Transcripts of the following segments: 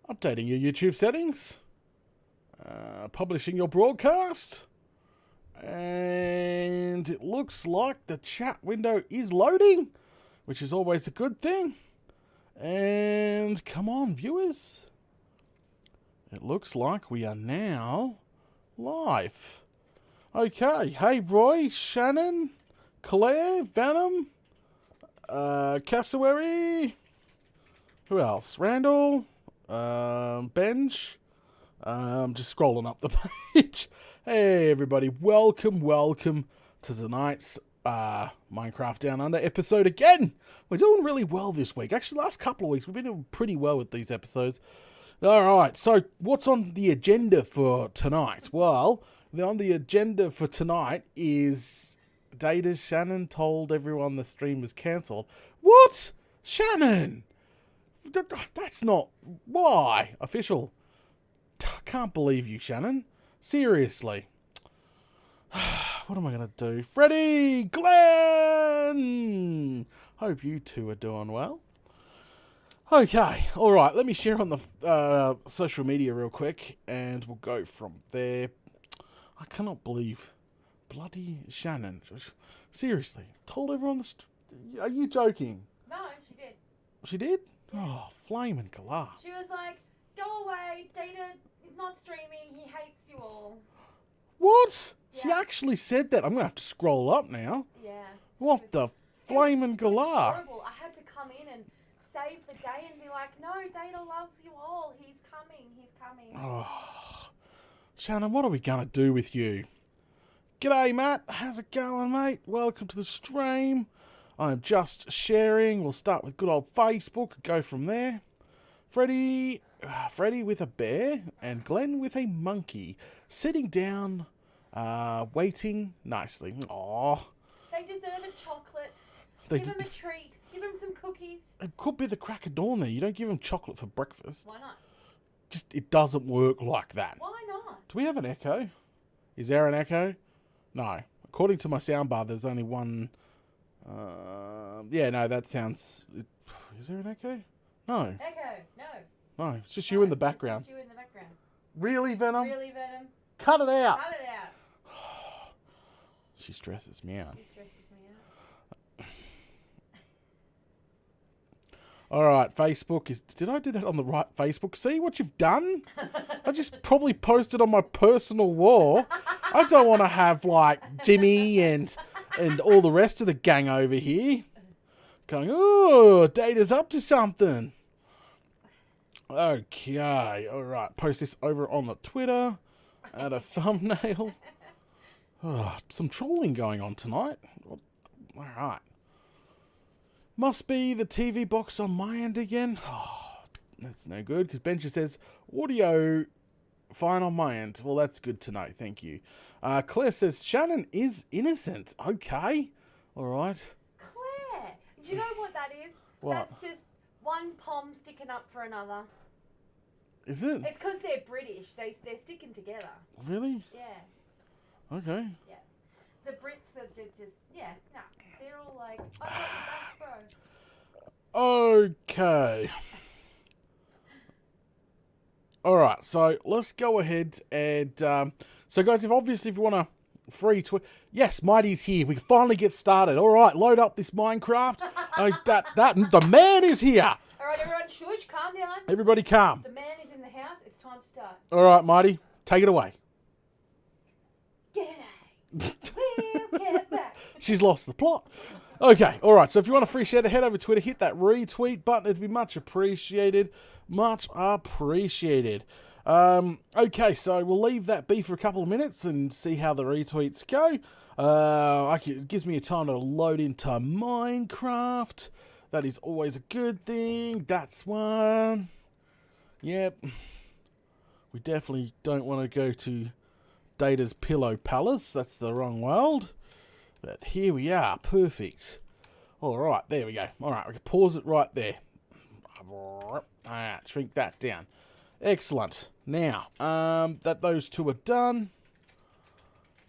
Updating your YouTube settings. Publishing your broadcast. And it looks like the chat window is loading, which is always a good thing. And come on, viewers. It looks like we are now live. Okay. Hey, Roy, Shannon, Claire, Venom, Cassowary. Who else? Randall, Benj. Just scrolling up the page. Hey, everybody. Welcome to tonight's Minecraft Down Under episode again. We're doing really well this week. Actually, the last couple of weeks, we've been doing pretty well with these episodes. All right, so what's on the agenda for tonight? Well, on the agenda for tonight is Data Shannon told everyone the stream was cancelled. What? Shannon? That's not... Why? Official. Can't believe you, Shannon. Seriously. What am I going to do? Freddie! Glenn! Hope you two are doing well. Okay, alright, let me share on the social media real quick, and we'll go from there. I cannot believe bloody Shannon. Seriously, told everyone this. Are you joking? No, she did. She did? Oh, flaming galah. She was like, go away, Data is not streaming, he hates you all. What? Yeah. She actually said that. I'm going to have to scroll up now. Yeah. What the flaming It was galah? horrible. I had to come in and save the day and be like, no, Data loves you all. He's coming. Oh, Shannon, what are we going to do with you? G'day, Matt. How's it going, mate? Welcome to the stream. I'm just sharing. We'll start with good old Facebook and go from there. Freddie with a bear and Glenn with a monkey sitting down, waiting nicely. Aww. They deserve a chocolate. They Give him a treat. Give him some cookies. It could be the crack of dawn there. You don't give them chocolate for breakfast. Why not? Just, it doesn't work like that. Why not? Do we have an echo? Is there an echo? No. According to my soundbar, there's only one. Yeah, no, that sounds... Is there an echo? No. Echo. No. No, it's just you in the background. It's just you in the background. Really, Venom? Really, Venom? Cut it out. Cut it out. She stresses me out. She stresses me out. All right, Facebook is... Did I do that on the right Facebook? See what you've done? I just probably posted on my personal wall. I don't want to have, like, Jimmy and all the rest of the gang over here going, oh, Data's up to something. Okay, all right. Post this over on the Twitter. Add a thumbnail. Oh, some trolling going on tonight. All right. Must be the TV box on my end again. Oh, that's no good, because Benja says, audio fine on my end. Well, that's good to know. Thank you. Claire says, Shannon is innocent. Okay. All right. Claire, do you know what that is? What? That's just one palm sticking up for another. Is it? It's because they're British. They're sticking together. Really? Yeah. Okay. Yeah. The Brits are just yeah. No, they're all like, I got your back, bro. Okay. All right. So let's go ahead and so guys, if you want a free tweet, yes, Mighty's here. We can finally get started. All right, load up this Minecraft. The man is here. All right, everyone, shush, calm down. Everybody, calm. The man is in the house. It's time to start. All right, Mighty, take it away. G'day. We'll get back. She's lost the plot. Okay, all right. So if you want a free share, head over to Twitter, hit that retweet button. It'd be much appreciated. Much appreciated. Okay, so we'll leave that be for a couple of minutes and see how the retweets go. It gives me a time to load into Minecraft. That is always a good thing. That's one. Yep. We definitely don't want to go to Data's Pillow Palace. That's the wrong world. But here we are. Perfect. All right, there we go. All right, we can pause it right there. All right, shrink that down. Excellent. Now, that those two are done.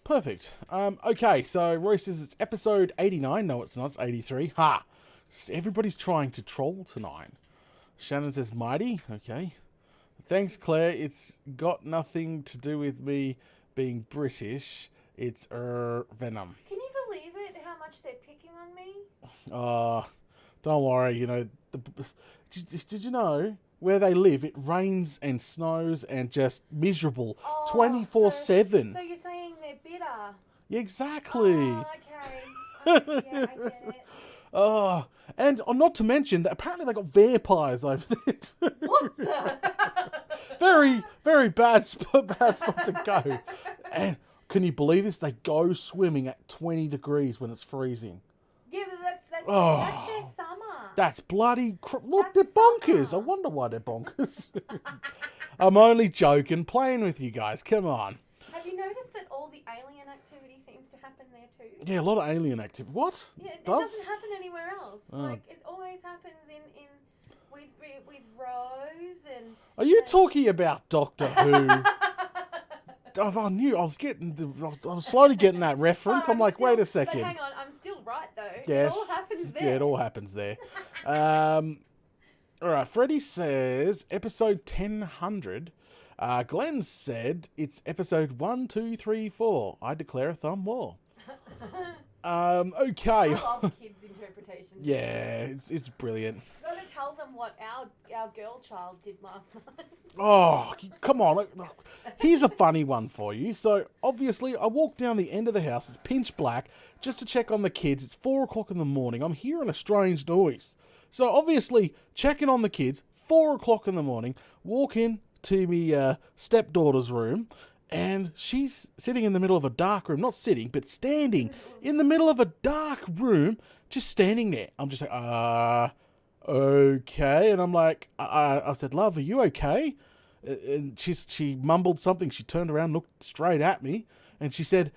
Perfect. Okay, so Roy says it's episode 89. No, it's not. It's 83. Ha! Everybody's trying to troll tonight. Shannon says mighty. Okay. Thanks, Claire. It's got nothing to do with me being British. It's Venom. Can you believe it? How much they're picking on me? Don't worry. You know, did you know where they live? It rains and snows and just miserable, Oh, 24/7. So you're saying they're bitter? Yeah, exactly. Oh, okay. Yeah, I get it. Oh, and not to mention that apparently they got vampires over there too. What the? Very, very bad spot to go. And can you believe this? They go swimming at 20 degrees when it's freezing. Yeah, but that's their summer. That's bloody... Look, That's they're bonkers. summer. I wonder why they're bonkers. I'm only joking, playing with you guys. Come on. Have you noticed that all the alien activity seems to happen there too? Yeah, a lot of alien activity. What? Yeah, it doesn't happen anywhere else. Like it always happens with Rose and. Are you talking about Doctor Who? I knew I was slowly getting that reference. I'm like, wait a second. But hang on, I'm still right though. Yes. It all happens there. Yeah, it all happens there. All right, Freddie says episode 1000. Glenn said it's episode 1, 2, 3, 4. I declare a thumb war. Okay. I love kids' interpretations. Yeah, it's brilliant. You've got to tell them what our girl child did last night. Oh, come on. Here's a funny one for you. So, obviously, I walked down the end of the house. It's pitch black just to check on the kids. It's 4 o'clock in the morning. I'm hearing a strange noise. So, obviously, checking on the kids, 4 o'clock in the morning, walk in to me stepdaughter's room, and she's sitting in the middle of a dark room. Not sitting, but standing in the middle of a dark room, just standing there. I'm just like, okay. And I'm like, I said, love, are you okay? And she mumbled something. She turned around, looked straight at me, and she said,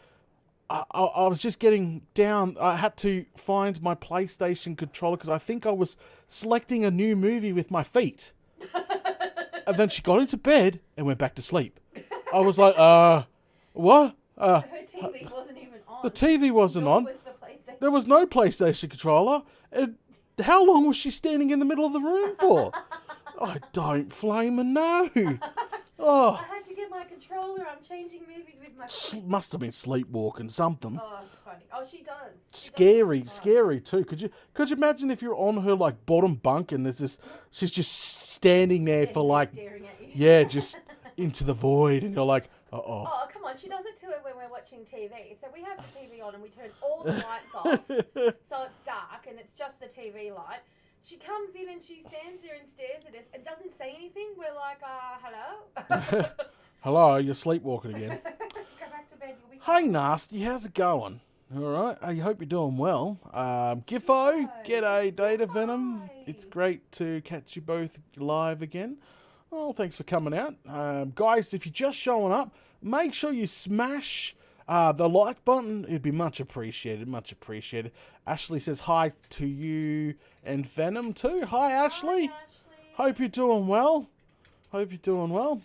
I was just getting down. I had to find my PlayStation controller because I think I was selecting a new movie with my feet. And then she got into bed and went back to sleep. I was like, what? Her TV wasn't even on. The TV wasn't Nor on. was the PlayStation. There was no PlayStation controller. And how long was she standing in the middle of the room for? I don't flaming know. Oh, I had to get my controller. I'm changing movies with my feet. must have been sleepwalking something. Oh, it's funny. Oh, she does. Scary too. Could you imagine if you're on her like bottom bunk and there's this, she's just standing there for like, Staring at you. yeah, just into the void, and you're like, Oh, come on. She does it to it when we're watching TV. So we have the TV on and we turn all the lights off. So it's dark and it's just the TV light. She comes in and she stands there and stares at us and doesn't say anything. We're like, hello? hello, you're sleepwalking again. Go back to bed. You'll be Hey, fine. Nasty, how's it going? All right, I hope you're doing well. Giffo, g'day, Data Venom. Hi. It's great to catch you both live again. Well, thanks for coming out. Guys, if you're just showing up, make sure you smash the like button. It'd be much appreciated, much appreciated. Ashley says hi to you and Venom too. Hi, Ashley. Hi, Ashley. Hope you're doing well. Hope you're doing well.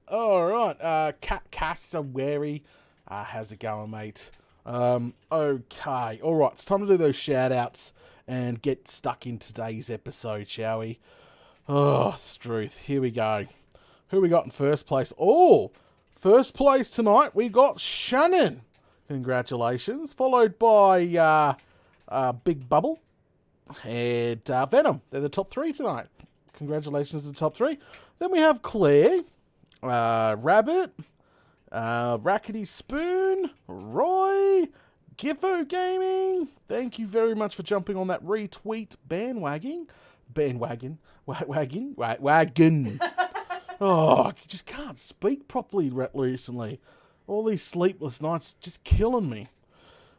All right, Cassawary. How's it going, mate? Okay. All right, it's time to do those shout-outs and get stuck in today's episode, shall we? Oh, Struth. Here we go. Who we got in first place? Oh, first place tonight, we got Shannon. Congratulations. Followed by Big Bubble and Venom. They're the top 3 tonight. Congratulations to the top 3. Then we have Claire, Rabbit, Rackety Spoon, Roy, Giffo Gaming. Thank you very much for jumping on that retweet bandwagon. Wagon. Oh, I just can't speak properly recently. All these sleepless nights just killing me.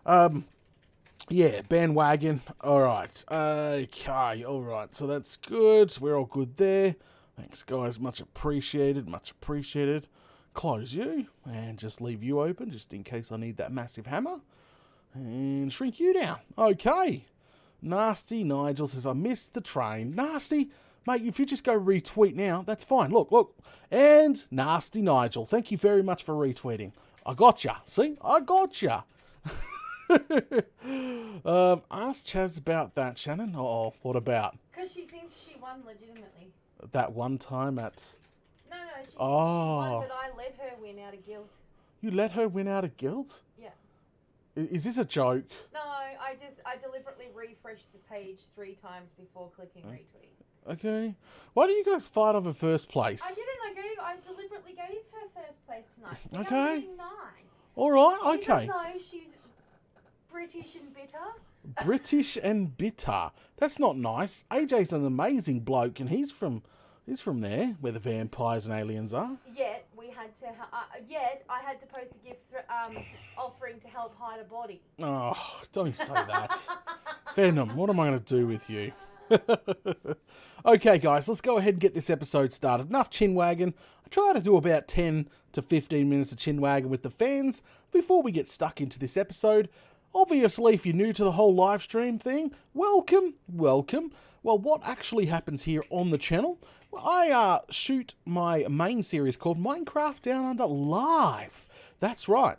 Yeah, bandwagon. All right. Okay. All right. So that's good. We're all good there. Thanks, guys. Much appreciated. Much appreciated. Close you and just leave you open just in case I need that massive hammer. And shrink you down. Okay. Nasty Nigel says, I missed the train. Nasty, mate, if you just go retweet now, that's fine. Look. And Nasty Nigel, thank you very much for retweeting. I gotcha. See? I gotcha. Ask Chaz about that, Shannon. Oh, what about? Because she thinks she won legitimately. That one time at... No, She Oh. won, but I let her win out of guilt. You let her win out of guilt? Yeah. Is this a joke? No, I deliberately refreshed the page 3 times before clicking retweet. Okay. Why do you guys fight over first place? I didn't. I deliberately gave her first place tonight. See, Okay. I'm being nice. All right. Okay. Even though she's British and bitter. British and bitter. That's not nice. AJ's an amazing bloke, and he's from there, where the vampires and aliens are. Yet we had to. Yet I had to post a gift offering to help hide a body. Oh, don't say that. Venom, what am I going to do with you? Okay, guys, let's go ahead and get this episode started. Enough chinwagging. I try to do about 10 to 15 minutes of chinwagging with the fans before we get stuck into this episode. Obviously, if you're new to the whole live stream thing, welcome. Well, what actually happens here on the channel? Well, I shoot my main series called Minecraft Down Under live. That's right.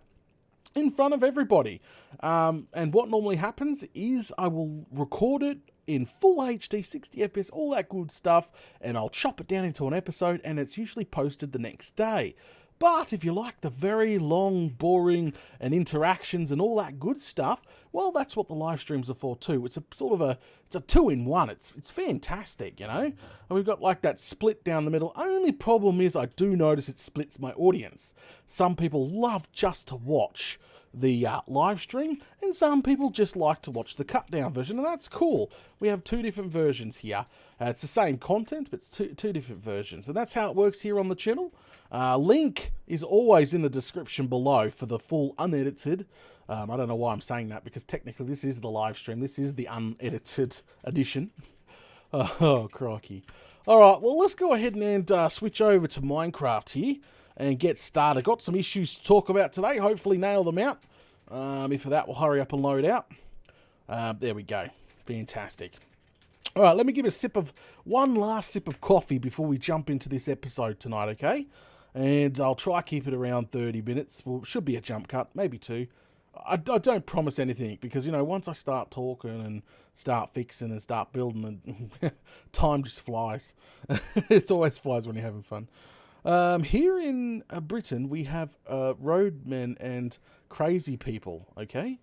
In front of everybody. And what normally happens is I will record it in full HD, 60 FPS, all that good stuff, and I'll chop it down into an episode, and it's usually posted the next day. But if you like the very long, boring, and interactions and all that good stuff, well, that's what the live streams are for too. It's a sort of it's a 2-in-1. It's fantastic, you know. And we've got like that split down the middle. Only problem is I do notice it splits my audience. Some people love just to watch the live stream, and some people just like to watch the cut down version, and that's cool. We have 2 different versions here. It's the same content, but it's two different versions, and that's how it works here on the channel. Link is always in the description below for the full unedited. I don't know why I'm saying that, because technically this is the live stream. This is the unedited edition. Oh, crikey. All right, well, let's go ahead and switch over to Minecraft here and get started. Got some issues to talk about today. Hopefully nail them out. If for that, we'll hurry up and load out. There we go. Fantastic. All right, let me give one last sip of coffee before we jump into this episode tonight, okay? And I'll try keep it around 30 minutes. Well, it should be a jump cut, maybe 2. I don't promise anything, because, you know, once I start talking and start fixing and start building, and time just flies. It always flies when you're having fun. Here in Britain, we have roadmen and crazy people, okay?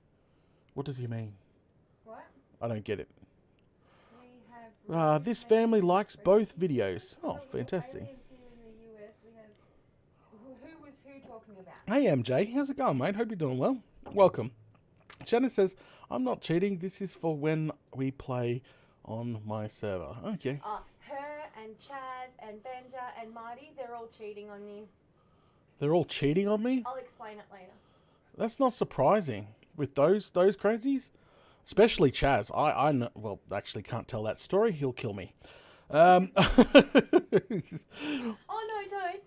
What does he mean? What? I don't get it. We have. This family likes both videos. Oh, fantastic. Aliens here in the US. We have. Who was who talking about? Hey, MJ. How's it going, mate? Hope you're doing well. Welcome. Shannon says, I'm not cheating. This is for when we play on my server. Okay. Her and Chaz and Benja and Marty, they're all cheating on you. They're all cheating on me? I'll explain it later. That's not surprising with those crazies. Especially Chaz. I know, well, actually can't tell that story. He'll kill me. Oh no, don't.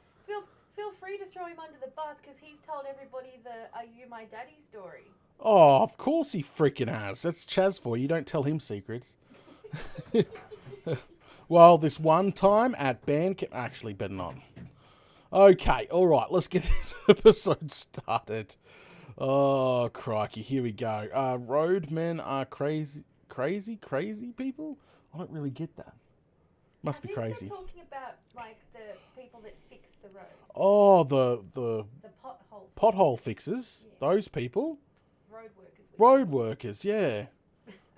Feel free to throw him under the bus, because he's told everybody the "Are you my daddy" story. Oh, of course he freaking has. That's Chaz for you. Don't tell him secrets. Well, this one time at band camp... Actually, better not. Okay, all right. Let's get this episode started. Oh, crikey. Here we go. Roadmen are crazy people? I don't really get that. Must be crazy. They're talking about, like, the people that fix the road. Oh, the pothole fixers. Yeah. Those people. Road workers. Road workers, yeah.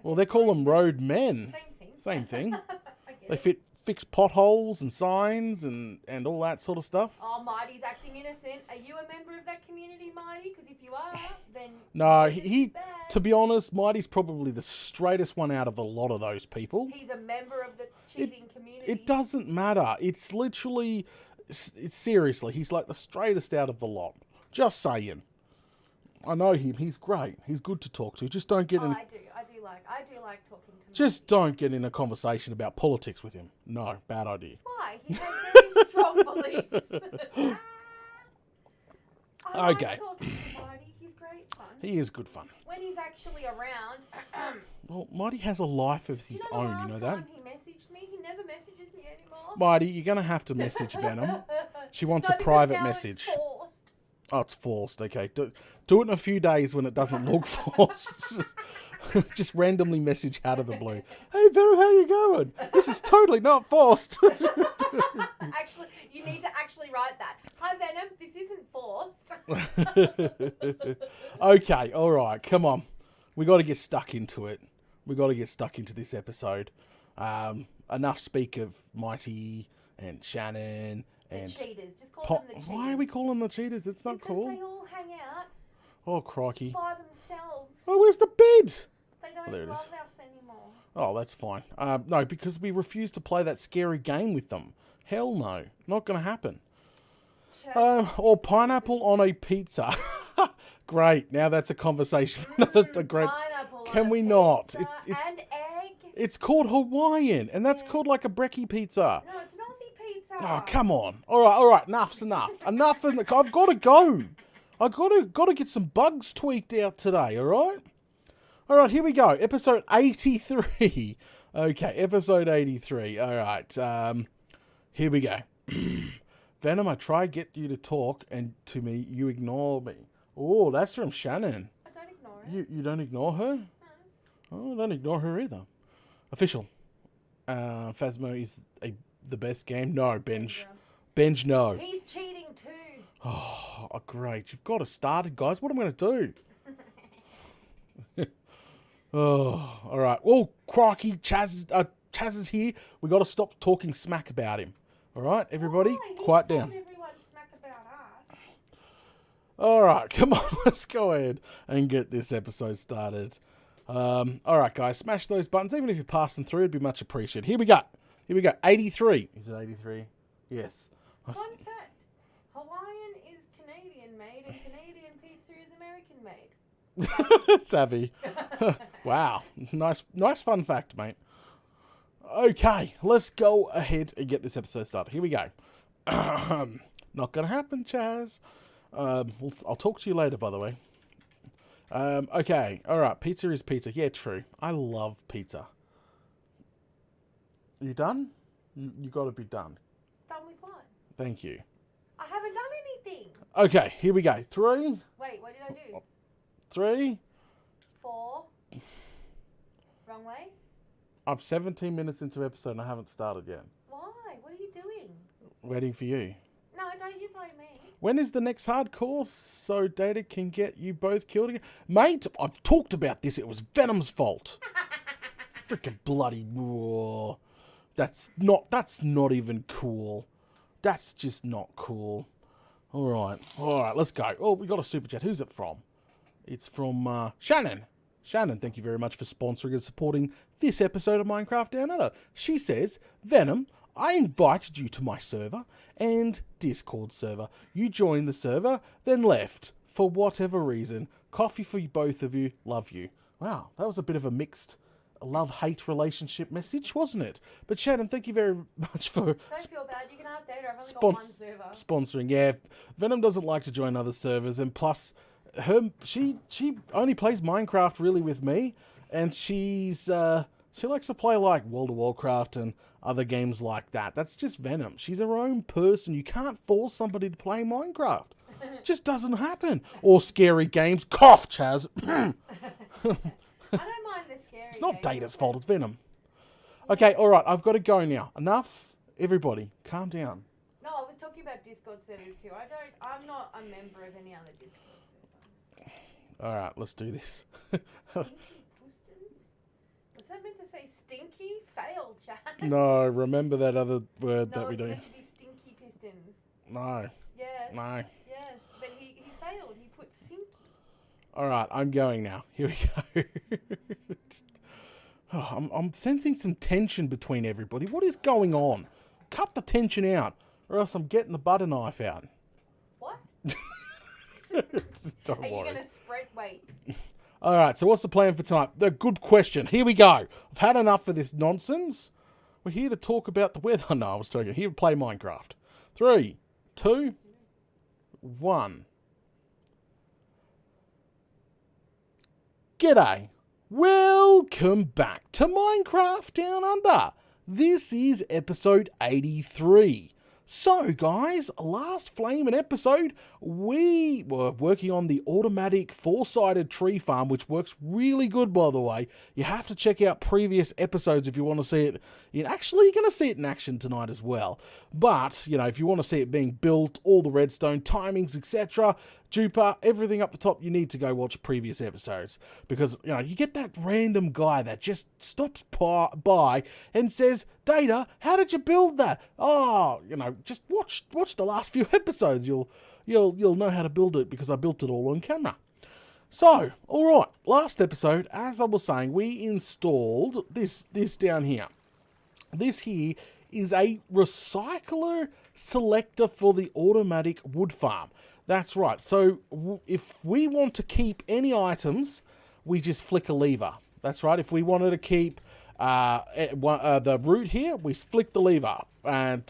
Well, they call them road men. Same thing. They fix potholes and signs and all that sort of stuff. Oh, Marty's acting innocent. Are you a member of that community, Marty? Because if you are, then... No, to be honest, Marty's probably the straightest one out of a lot of those people. He's a member of the cheating community. It doesn't matter. It's literally... seriously, he's like the straightest out of the lot. Just saying. I know him. He's great. He's good to talk to. Just don't get in... I do like talking to him. Just don't get in a conversation about politics with him. No, bad idea. Why? He has very strong beliefs. I like talking to Marty. He's great fun. He is good fun. When he's actually around. Well, Marty has a life of his own, you know that? He messaged me. He never messages me anymore. Marty, you're going to have to message Venom. She wants a private message. It's forced. Oh, it's forced. Okay. Do it in a few days when it doesn't look forced. Just randomly message out of the blue. Hey, Venom, how you going? This is totally not forced. Actually, you need to actually write that. Hi, Venom. This isn't forced. Okay, all right, come on. We got to get stuck into it. We got to get stuck into this episode. Enough speak of Mighty and Shannon and Cheaters. Just call them the cheaters. Why are we calling them the cheaters? It's not because cool. they all hang out Oh, crikey. by themselves. Oh, where's the bed? They don't there it love is. us anymore. Oh, that's fine. No, because we refuse to play that scary game with them. Hell no. Not going to happen. Or pineapple on a pizza. Great. Now that's a conversation. A great. Pineapple Can on we a not? pizza It's and egg. it's called Hawaiian, and that's called like a brekkie pizza. No, it's an Aussie pizza. Oh, come on. All right. Enough's enough. Enough. I've got to go. I've got to get some bugs tweaked out today. All right. Here we go. Episode 83. Okay, episode 83. All right. Here we go. Venom, I try get you to talk, and to me, you ignore me. Oh, that's from Shannon. I don't ignore it. You don't ignore her? Oh, don't ignore her either. Official. Phasmo is the best game. No, Benj. Benj, no. He's cheating too. Oh, great. You've got to start it, guys. What am I going to do? Oh, all right. Oh, crikey. Chaz is here. We got to stop talking smack about him. All right, everybody, quiet down. Everyone smack about us. All right, come on. Let's go ahead and get this episode started. All right, guys, smash those buttons. Even if you pass them through, it'd be much appreciated. Here we go. 83. Is it 83? Yes. Fun fact, Hawaiian is Canadian made and Canadian pizza is American made. Savvy. Wow. Nice fun fact, mate. Okay, let's go ahead and get this episode started. Here we go. Not going to happen, Chaz. I'll talk to you later, by the way. Okay, all right. Pizza is pizza. Yeah, true. I love pizza. You done? You got to be done. Done with what? Thank you. I haven't done anything. Okay, here we go. 3. Wait, what did I do? 3. 4. Wrong way? I'm 17 minutes into episode and I haven't started yet. Why? What are you doing? Waiting for you. No, don't you blame me. When is the next hardcore so Data can get you both killed again? Mate, I've talked about this. It was Venom's fault. Freaking bloody... Whoa. That's not even cool. That's just not cool. All right, let's go. Oh, we got a super chat. Who's it from? It's from Shannon. Shannon, thank you very much for sponsoring and supporting this episode of Minecraft Down Under. She says, Venom, I invited you to my server and Discord server. You joined the server, then left. For whatever reason. Coffee for both of you. Love you. Wow, that was a bit of a mixed love-hate relationship message, wasn't it? But Shannon, thank you very much for... Don't feel bad. You can ask Data. I've only got one server. Sponsoring, yeah. Venom doesn't like to join other servers, and plus... she only plays Minecraft really with me, and she likes to play like World of Warcraft and other games like that. That's just Venom. She's her own person. You can't force somebody to play Minecraft. It just doesn't happen. Or scary games. Cough, Chaz. I don't mind the scary. It's not Data's fault. It's Venom. Okay, all right. I've got to go now. Enough. Everybody, calm down. No, I was talking about Discord servers too. I'm not a member of any other Discord server. All right, let's do this. Stinky pustons? Was that meant to say stinky? Fail, chat. No, remember that other word that we do. No, it's meant to be stinky pistons. No. Yes. No. Yes, but he failed. He put sinky. All right, I'm going now. Here we go. I'm sensing some tension between everybody. What is going on? Cut the tension out, or else I'm getting the butter knife out. What? Don't Are you worry. going to spread weight? All right, so what's the plan for tonight? The good question. Here we go. I've had enough of this nonsense. We're here to talk about the weather. No, I was talking. Here to play Minecraft. 3, 2, 1. G'day. Welcome back to Minecraft Down Under. This is episode 83. So, guys, last Flamin' episode, we were working on the automatic four-sided tree farm, which works really good, by the way. You have to check out previous episodes if you want to see it. Actually, you're going to see it in action tonight as well. But, you know, if you want to see it being built, all the redstone, timings, etc., Duper, everything up the top, you need to go watch previous episodes. Because, you know, you get that random guy that just stops by and says, Data, how did you build that? Oh, you know, just watch the last few episodes. You'll know how to build it because I built it all on camera. So, all right, last episode, as I was saying, we installed this down here. This here is a recycler selector for the automatic wood farm. That's right. So if we want to keep any items, we just flick a lever. That's right. If we wanted to keep the root here, we flick the lever and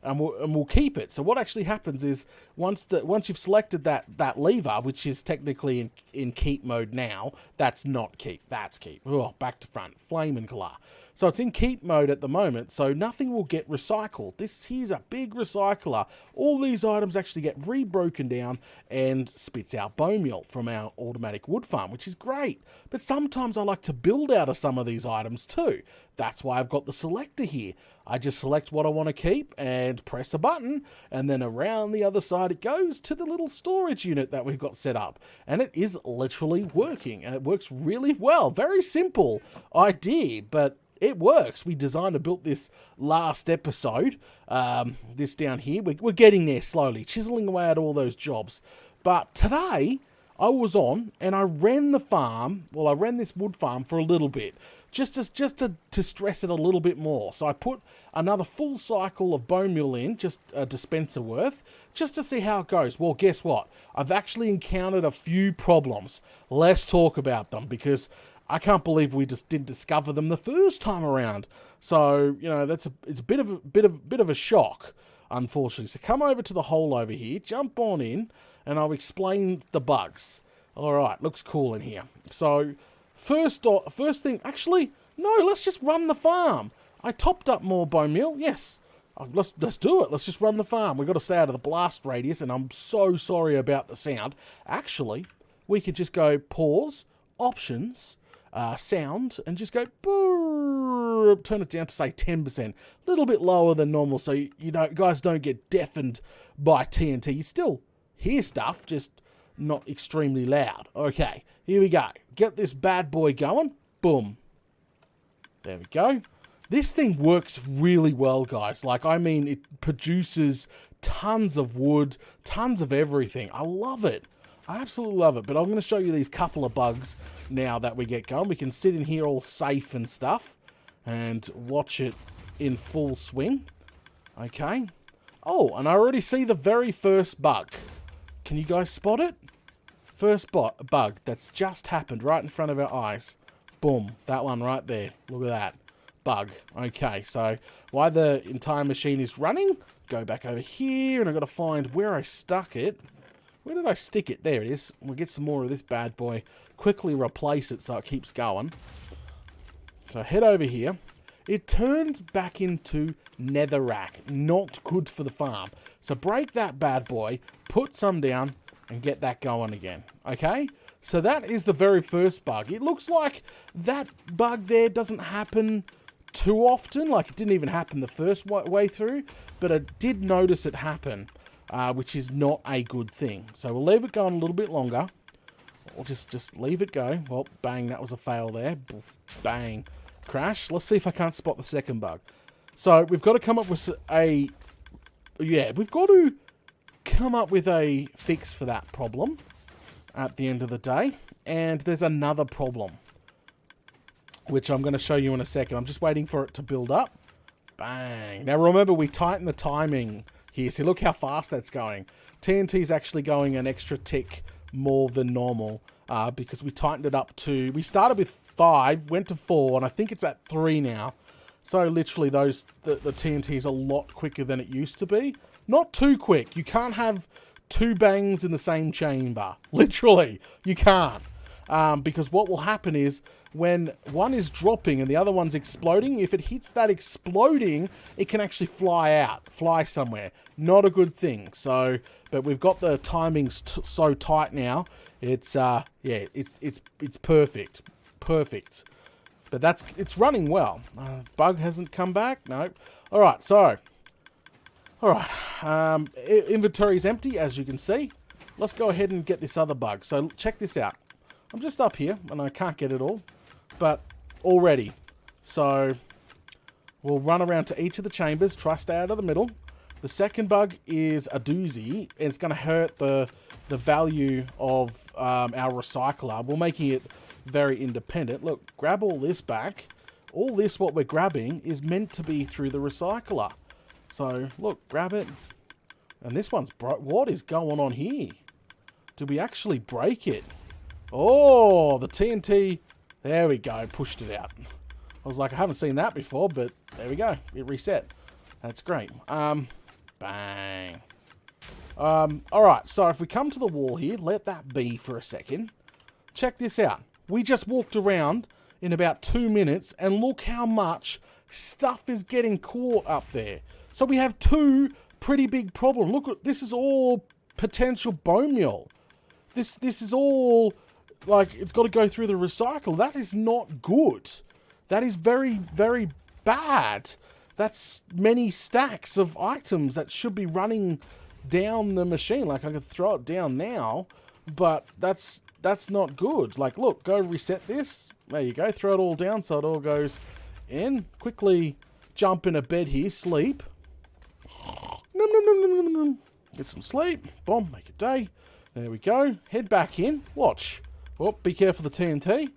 we'll keep it. So what actually happens is once you've selected that lever, which is technically in keep mode now, that's not keep. That's keep. Oh, back to front. Flamin' color. So it's in keep mode at the moment, so nothing will get recycled. This here's a big recycler. All these items actually get re-broken down and spits out bone meal from our automatic wood farm, which is great. But sometimes I like to build out of some of these items too. That's why I've got the selector here. I just select what I want to keep and press a button, and then around the other side it goes to the little storage unit that we've got set up. And it is literally working, and it works really well. Very simple idea, but it works. We designed and built this last episode. This down here. We're getting there slowly, chiseling away at all those jobs. But today, I was on and I ran the farm. Well, I ran this wood farm for a little bit. Just to stress it a little bit more. So I put another full cycle of bone meal in, just a dispenser worth, just to see how it goes. Well, guess what? I've actually encountered a few problems. Let's talk about them because I can't believe we just didn't discover them the first time around. So, you know, it's a bit of a shock, unfortunately. So come over to the hole over here, jump on in, and I'll explain the bugs. All right, looks cool in here. So first thing, actually, no, let's just run the farm. I topped up more bone meal. Yes, let's do it. Let's just run the farm. We've got to stay out of the blast radius, and I'm so sorry about the sound. Actually, we could just go pause, options, sound, and just go boop, turn it down to say 10%, a little bit lower than normal, so you guys don't get deafened by TNT. You still hear stuff, just not extremely loud. Okay, here we go. Get this bad boy going. Boom. There we go. This thing works really well, guys. Like, I mean, it produces tons of wood, tons of everything. I love it. I absolutely love it. But I'm going to show you these couple of bugs now that we get going. We can sit in here all safe and stuff and watch it in full swing. Okay. Oh, and I already see the very first bug. Can you guys spot it? First bug that's just happened right in front of our eyes. Boom. That one right there. Look at that. Bug. Okay, so while the entire machine is running, go back over here, and I've got to find where I stuck it. Where did I stick it? There it is. We'll get some more of this bad boy. Quickly replace it so it keeps going. So head over here. It turns back into netherrack. Not good for the farm. So break that bad boy, put some down, and get that going again. Okay? So that is the very first bug. It looks like that bug there doesn't happen too often. Like, it didn't even happen the first way through. But I did notice it happen. Which is not a good thing. So we'll leave it going a little bit longer. We'll just leave it go. Well, bang, that was a fail there. Bang. Crash. Let's see if I can't spot the second bug. So we've got to come up with a... Yeah, we've got to come up with a fix for that problem at the end of the day. And there's another problem, which I'm going to show you in a second. I'm just waiting for it to build up. Bang. Now remember, we tighten the timing here. See, look how fast that's going. TNT is actually going an extra tick more than normal because we tightened it up to... We started with 5, went to 4, and I think it's at 3 now. So literally the TNT is a lot quicker than it used to be. Not too quick. You can't have 2 bangs in the same chamber. Literally, you can't. Because what will happen is when one is dropping and the other one's exploding, if it hits that exploding, it can actually fly somewhere. Not a good thing. So, but we've got the timings so tight now. It's it's perfect. But it's running well. Bug hasn't come back. No. All right. So, inventory is empty, as you can see. Let's go ahead and get this other bug. So check this out. I'm just up here and I can't get it all, but already. So we'll run around to each of the chambers, try stay out of the middle. The second bug is a doozy, and it's going to hurt the value of our recycler. We're making it very independent. Look, grab all this back. All this, what we're grabbing, is meant to be through the recycler. So look, grab it. And this one's broke. What is going on here? Did we actually break it? Oh, the TNT. There we go. Pushed it out. I was like, I haven't seen that before, but there we go. It reset. That's great. Bang. Alright, so if we come to the wall here, let that be for a second. Check this out. We just walked around in about 2 minutes, and look how much stuff is getting caught up there. So we have two pretty big problems. Look, this is all potential bone meal. This is all, like, it's got to go through the recycle. That is not good. That is very, very bad. That's many stacks of items that should be running down the machine. Like, I could throw it down now, but that's not good. Like, look, go reset this. There you go. Throw it all down so it all goes in. Quickly jump in a bed here. Sleep. Num, num, num, num, num, num. Get some sleep. Boom. Make a day. There we go. Head back in. Watch. Oh, be careful of the TNT.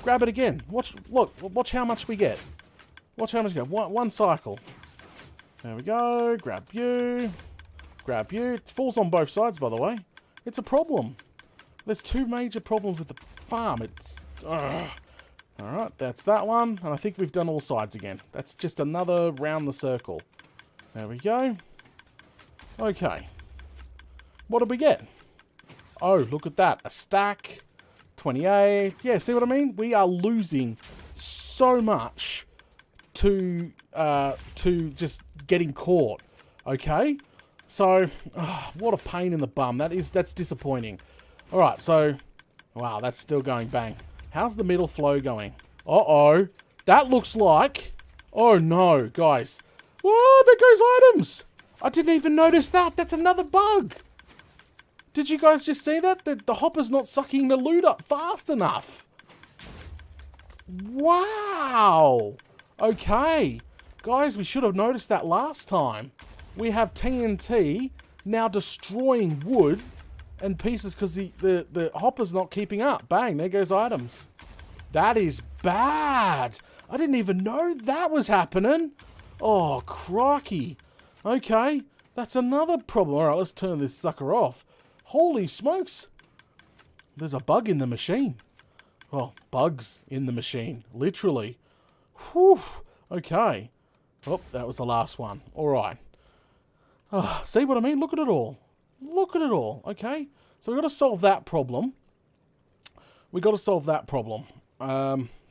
Grab it again. Watch. Look. Watch how much we get. Watch how much we get. One cycle. There we go. Grab you. Grab you. It falls on both sides, by the way. It's a problem. There's two major problems with the farm. It's... Alright, that's that one. And I think we've done all sides again. That's just another round the circle. There we go. Okay. What did we get? Oh, look at that. A stack. 28. Yeah, see what I mean? We are losing so much to just getting caught. Okay? So, what a pain in the bum. That's disappointing. Alright, so... Wow, that's still going bang. How's the middle flow going? Uh-oh. That looks like... Oh, no, guys. Whoa, there goes items. I didn't even notice that. That's another bug. Did you guys just see that? The hopper's not sucking the loot up fast enough. Wow. Okay. Guys, we should have noticed that last time. We have TNT now destroying wood and pieces because the hopper's not keeping up. Bang, there goes items. That is bad. I didn't even know that was happening. Oh, crikey. Okay, that's another problem. All right, let's turn this sucker off. Holy smokes. There's a bug in the machine. Well, bugs in the machine, literally. Whew. Okay. Oh, that was the last one. All right. Oh, see what I mean? Look at it all. Look at it all. Okay. So we've got to solve that problem.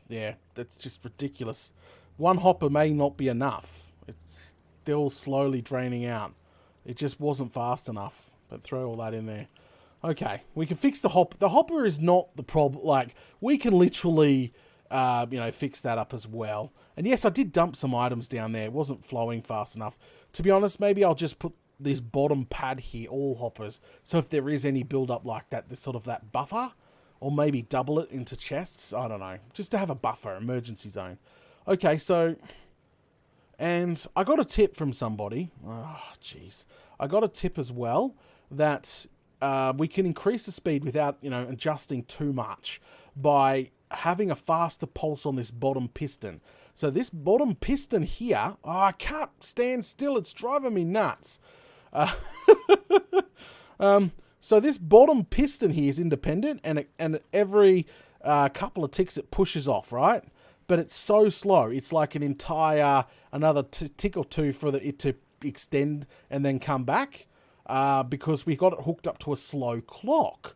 Yeah, that's just ridiculous. One hopper may not be enough. It's still slowly draining out. It just wasn't fast enough. But throw all that in there. Okay, we can fix the hopper. The hopper is not the problem. Like, we can literally, fix that up as well. And yes, I did dump some items down there. It wasn't flowing fast enough. To be honest, maybe I'll just put this bottom pad here, all hoppers. So if there is any build up like that, there's sort of that buffer. Or maybe double it into chests. I don't know. Just to have a buffer, emergency zone. Okay, so... And I got a tip from somebody. Oh, jeez. I got a tip as well that we can increase the speed without, adjusting too much by having a faster pulse on this bottom piston. So this bottom piston here, I can't stand still. It's driving me nuts. So this bottom piston here is independent, and every couple of ticks it pushes off, right? But it's so slow. It's like an entire another tick or two for it to extend and then come back, because we got it hooked up to a slow clock.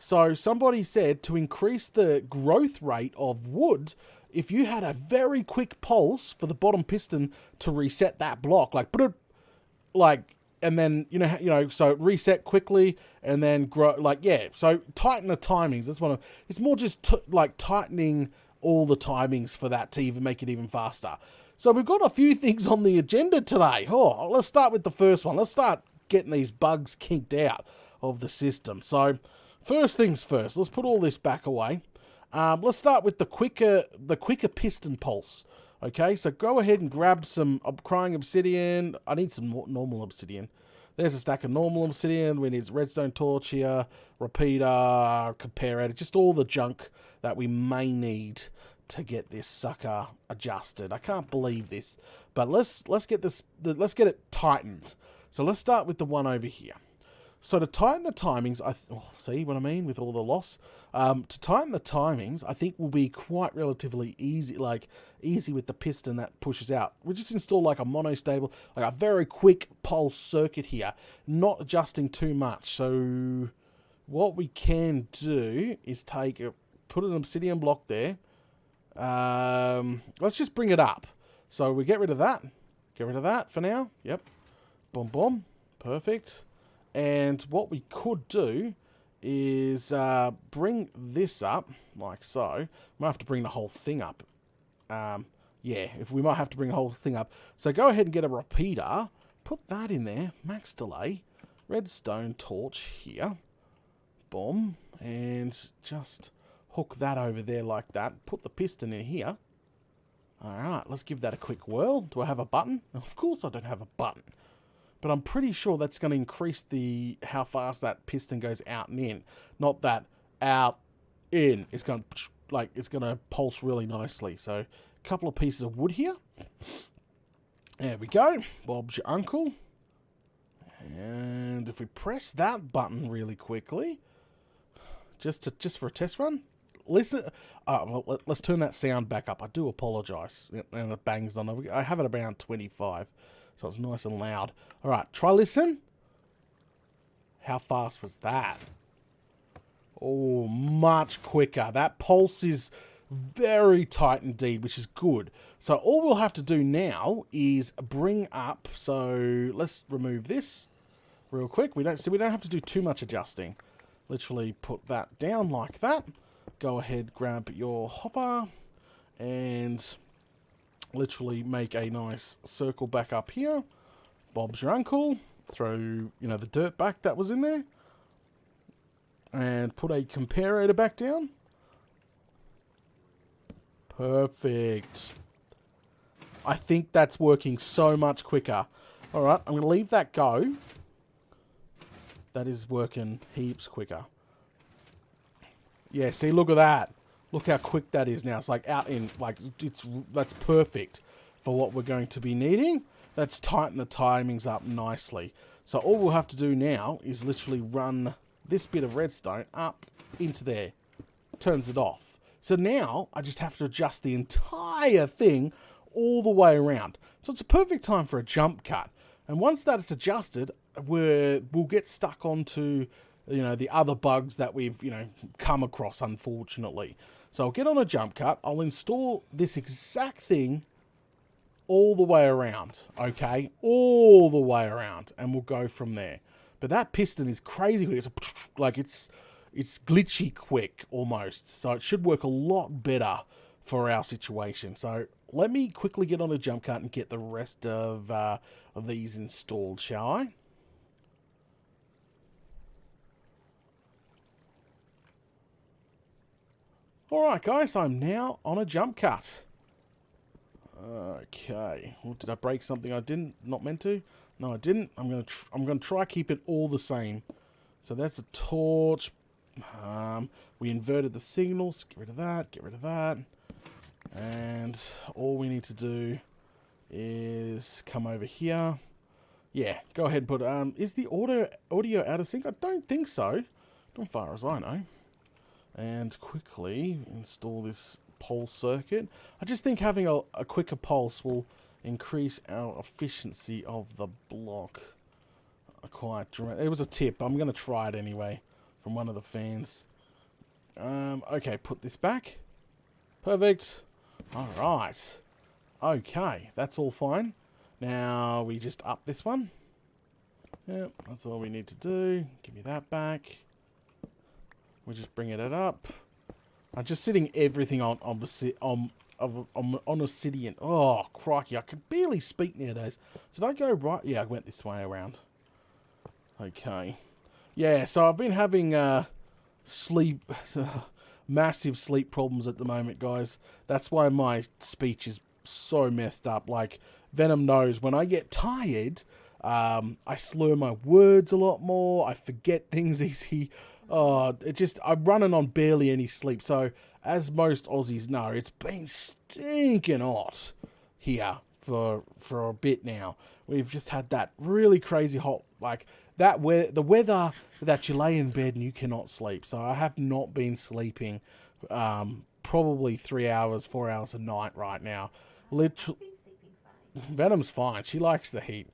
So somebody said to increase the growth rate of wood, if you had a very quick pulse for the bottom piston to reset that block, and then so reset quickly and then grow, so tighten the timings. That's one of, it's more just tightening all the timings for that to even make it even faster. So we've got a few things on the agenda today. Let's start with the first one. Let's start getting these bugs kinked out of the system. So first things first, let's put all this back away. Let's start with the quicker piston pulse. Okay, so go ahead and grab some crying obsidian. I need some normal obsidian. There's a stack of normal obsidian. We need redstone torch here, repeater, comparator, just all the junk that we may need to get this sucker adjusted. I can't believe this, but let's get it tightened. So let's start with the one over here. So to tighten the timings, see what I mean with all the loss? To tighten the timings, I think will be quite relatively easy, easy with the piston that pushes out. We just install like a monostable, like a very quick pulse circuit here, not adjusting too much. So what we can do is put an obsidian block there. Let's just bring it up. So we get rid of that. Get rid of that for now. Yep. Boom, boom. Perfect. And what we could do is bring this up like so. Might have to bring the whole thing up. We might have to bring the whole thing up. So go ahead and get a repeater. Put that in there. Max delay. Redstone torch here. Boom. And just hook that over there like that. Put the piston in here. Alright, let's give that a quick whirl. Do I have a button? Of course I don't have a button. But I'm pretty sure that's going to increase how fast that piston goes out and in. Not that out, in. It's going to pulse really nicely. So a couple of pieces of wood here. There we go. Bob's your uncle. And if we press that button really quickly, just for a test run, listen. Let's turn that sound back up. I do apologise. And it bangs on. I have it around 25. So it's nice and loud. All right, try listen. How fast was that? Oh, much quicker. That pulse is very tight indeed, which is good. So all we'll have to do now is bring up. So let's remove this real quick. We don't have to do too much adjusting. Literally put that down like that. Go ahead, grab your hopper and literally make a nice circle back up here. Bob's your uncle. Throw, the dirt back that was in there. And put a comparator back down. Perfect. I think that's working so much quicker. Alright, I'm going to leave that go. That is working heaps quicker. Yeah, see, look at that. Look how quick that is now. It's like out in, that's perfect for what we're going to be needing. Let's tighten the timings up nicely. So all we'll have to do now is literally run this bit of redstone up into there. Turns it off. So now I just have to adjust the entire thing all the way around. So it's a perfect time for a jump cut. And once that's adjusted, we'll get stuck onto, the other bugs that we've, come across, unfortunately. So I'll get on a jump cut. I'll install this exact thing all the way around, okay? All the way around, and we'll go from there. But that piston is crazy quick. It's glitchy quick almost. So it should work a lot better for our situation. So let me quickly get on a jump cut and get the rest of these installed, shall I? Alright guys, I'm now on a jump cut. Okay. Well, did I break something I didn't? Not meant to? No, I didn't. I'm gonna try keep it all the same. So that's a torch. We inverted the signals. Get rid of that. Get rid of that. And all we need to do is come over here. Yeah, go ahead and put. Is the audio out of sync? I don't think so. Not far as I know. And quickly install this pulse circuit. I just think having a quicker pulse will increase our efficiency of the block quite dramatically. It was a tip. I'm going to try it anyway from one of the fans. Okay, put this back. Perfect. Alright. Okay, that's all fine. Now we just up this one. Yep, that's all we need to do. Give me that back. We're just bringing it up. I'm just sitting everything on obsidian. Oh, crikey, I can barely speak nowadays. Did I go right? Yeah, I went this way around. Okay. Yeah, so I've been having sleep, massive sleep problems at the moment, guys. That's why my speech is so messed up. Like, Venom knows when I get tired, I slur my words a lot more. I forget things easy. Oh, I'm running on barely any sleep. So, as most Aussies know, it's been stinking hot here for a bit now. We've just had that really crazy hot, like, the weather that you lay in bed and you cannot sleep. So, I have not been sleeping probably 3 hours, 4 hours a night right now. Literally. Venom's fine. She likes the heat.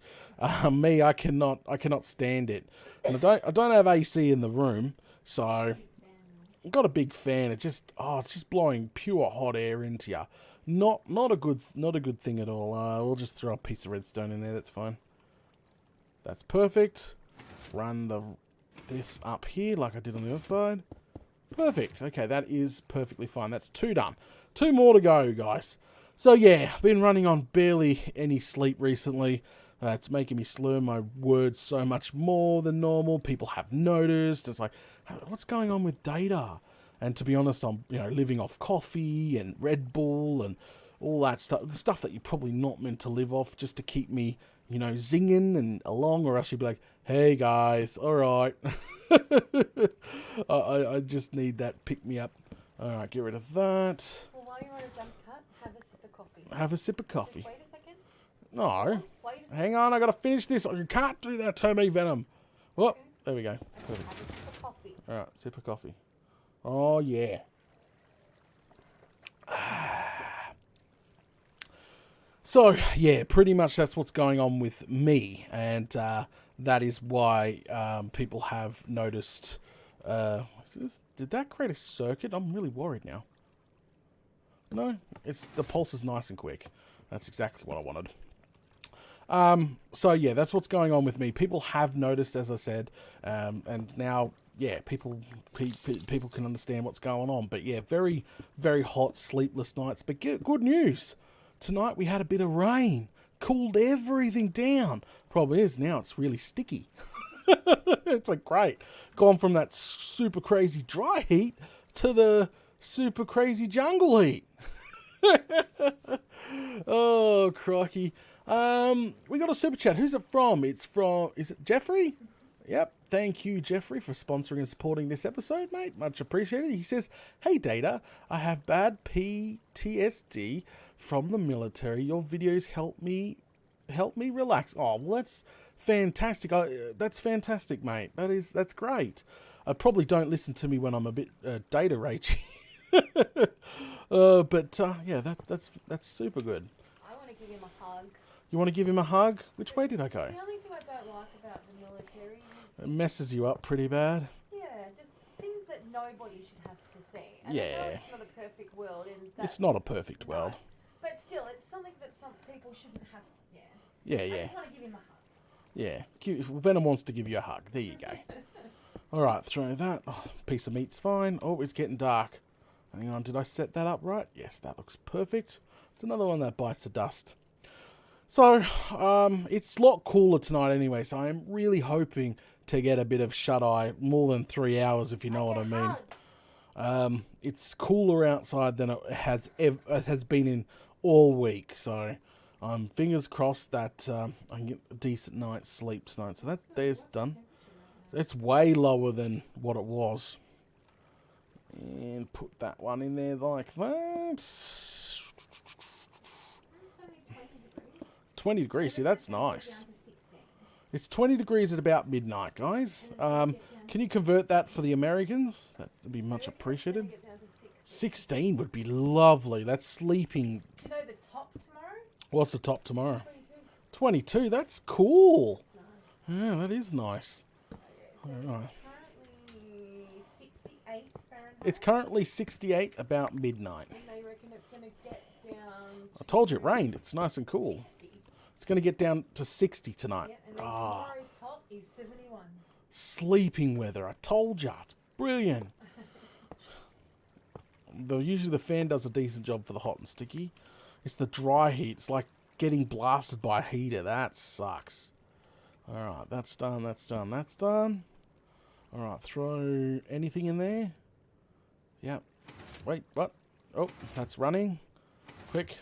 Me, I cannot stand it. And I don't have AC in the room, so I've got a big fan. It's just blowing pure hot air into you. Not a good thing at all. We'll just throw a piece of redstone in there. That's fine. That's perfect. Run this up here like I did on the other side. Perfect. Okay, that is perfectly fine. That's 2 done. 2 more to go, guys. So yeah, I've been running on barely any sleep recently. It's making me slur my words so much more than normal. People have noticed. It's like, what's going on with Data? And to be honest, I'm living off coffee and Red Bull and all that stuff. The stuff that you're probably not meant to live off, just to keep me, zinging and along, or else you'd be like, hey guys, all right. I just need that pick me up. All right, get rid of that. Well, while you're on a jump cut, have a sip of coffee. Have a sip of coffee. Just wait a second. No. Wait a second. Hang on, I gotta finish this. You can't do that to me, Venom. Well, Okay. there we go. Okay, Perfect. have a sip of coffee. All right, sip of coffee. Oh yeah. So yeah, pretty much that's what's going on with me, and that is why people have noticed. Did that create a circuit? I'm really worried now. No, the pulse is nice and quick. That's exactly what I wanted. So yeah, that's what's going on with me. People have noticed, as I said, and now, yeah, people can understand what's going on. But yeah, very, very hot, sleepless nights. But good news. Tonight we had a bit of rain. Cooled everything down. Problem is, now it's really sticky. It's like great. Gone from that super crazy dry heat to the super crazy jungle heat. Oh, crikey. We got a super chat. Who's it from? Is it Jeffrey? Yep. Thank you, Jeffrey, for sponsoring and supporting this episode, mate. Much appreciated. He says, hey, Data, I have bad PTSD from the military. Your videos help me relax. Oh, well, that's fantastic. That's fantastic, mate. That's great. I probably don't listen to me when I'm a bit data ragey. But yeah, that's super good. I want to give him a hug. You want to give him a hug? Which way did I go? The only thing I don't like about the military is It messes you up pretty bad. yeah, just things that nobody should have to see. And I Yeah. know it's not a perfect world, and It's not a perfect world. No, but still, it's something that some people shouldn't have. Yeah. Yeah, I yeah, just want to give him a hug. yeah. Venom wants to give you a hug. There you go. All right, throw that. Oh, piece of meat's fine. Oh, it's getting dark. Hang on, did I set that up right? Yes, that looks perfect. It's another one that bites the dust. So, it's a lot cooler tonight anyway, so I'm really hoping to get a bit of shut-eye, more than 3 hours, if you know what I mean. Hugs. It's cooler outside than it has been in all week, so fingers crossed that I can get a decent night's sleep tonight. So there's done. It's way lower than what it was. And put that one in there like that. It's only 20 degrees. 20 degrees, see, that's Down nice. to 16. It's 20 degrees at about midnight, guys. Can you convert that for the Americans? That would be much appreciated. Get down to 16. 16 would be lovely. That's sleeping. Do you know the top tomorrow? What's the top tomorrow? 22. 22, that's cool. Nice. Yeah, that is nice. Oh, yeah. So Alright. it's currently 68 Fahrenheit. It's currently 68 about midnight. And they reckon it's going to get down I told you it rained. It's nice and cool. 60. It's going to get down to 60 tonight. Yeah, and then tomorrow's top is 71. Sleeping weather. I told you. It's brilliant. Usually the fan does a decent job for the hot and sticky. It's the dry heat. It's like getting blasted by a heater. That sucks. Alright, that's done, that's done, that's done. Alright, throw anything in there. Yep. Wait, what? Oh, that's running. Quick.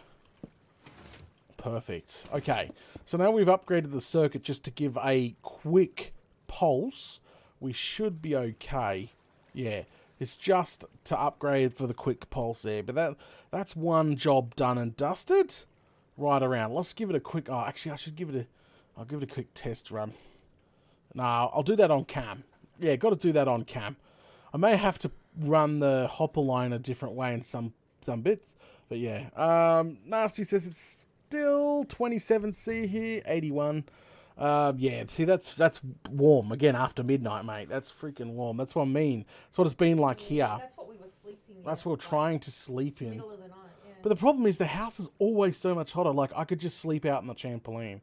Perfect. Okay, so now we've upgraded the circuit just to give a quick pulse. We should be okay. Yeah, it's just to upgrade for the quick pulse there. But that's one job done and dusted. Right around. Let's give it a quick... Oh, actually, I'll give it a quick test run. No, I'll do that on cam. Yeah, got to do that on cam. I may have to run the hopper line a different way in some bits. But yeah. Nasty says it's still 27C here. 81. Yeah, see, that's warm. Again, after midnight, mate. That's freaking warm. That's what I mean. That's what it's been like here. That's what we were sleeping in. That's what we're trying to sleep in. Middle of the night, yeah. But the problem is the house is always so much hotter. Like, I could just sleep out in the trampoline.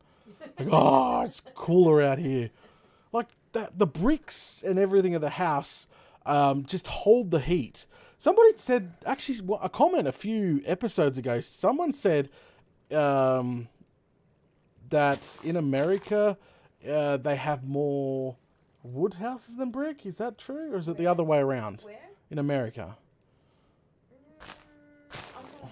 Like, oh, it's cooler out here. Like, the bricks and everything of the house just hold the heat. Somebody said, actually, a comment a few episodes ago, someone said that in America, they have more wood houses than brick. Is that true? Or is it the other way around? Where? In America. I'm not 100%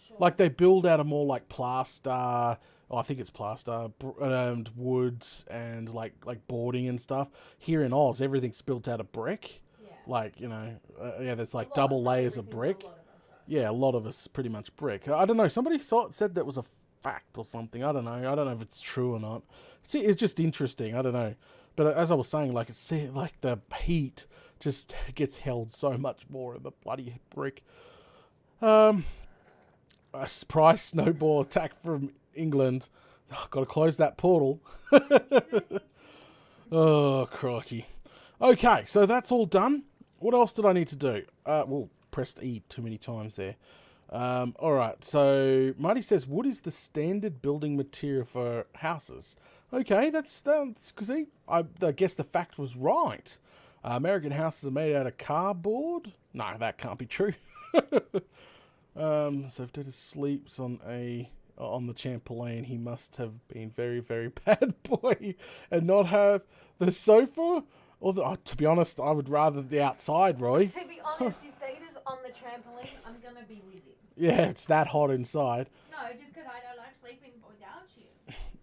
sure. Like, they build out of more, like, plaster... Oh, I think it's plaster, and woods, and like boarding and stuff. Here in Oz, everything's built out of brick. Yeah. Like, you know, yeah, there's like double layers of brick. Yeah, a lot of us pretty much brick. I don't know. Somebody said that was a fact or something. I don't know. I don't know if it's true or not. It's just interesting. I don't know. But as I was saying, like, it's like the heat just gets held so much more in the bloody brick. A surprise snowball attack from England. Oh, got to close that portal. Oh, crikey. Okay, so that's all done. What else did I need to do? Well, pressed E too many times there. Alright, so Marty says wood is the standard building material for houses. Okay, that's because I guess the fact was right. American houses are made out of cardboard? No, that can't be true. So if Dad sleeps on the trampoline, he must have been very, very bad boy and not have the sofa. Or to be honest, I would rather the outside, Roy. To be honest, if Data's on the trampoline, I'm gonna be with him. Yeah, it's that hot inside. No, just because I don't like sleeping without you.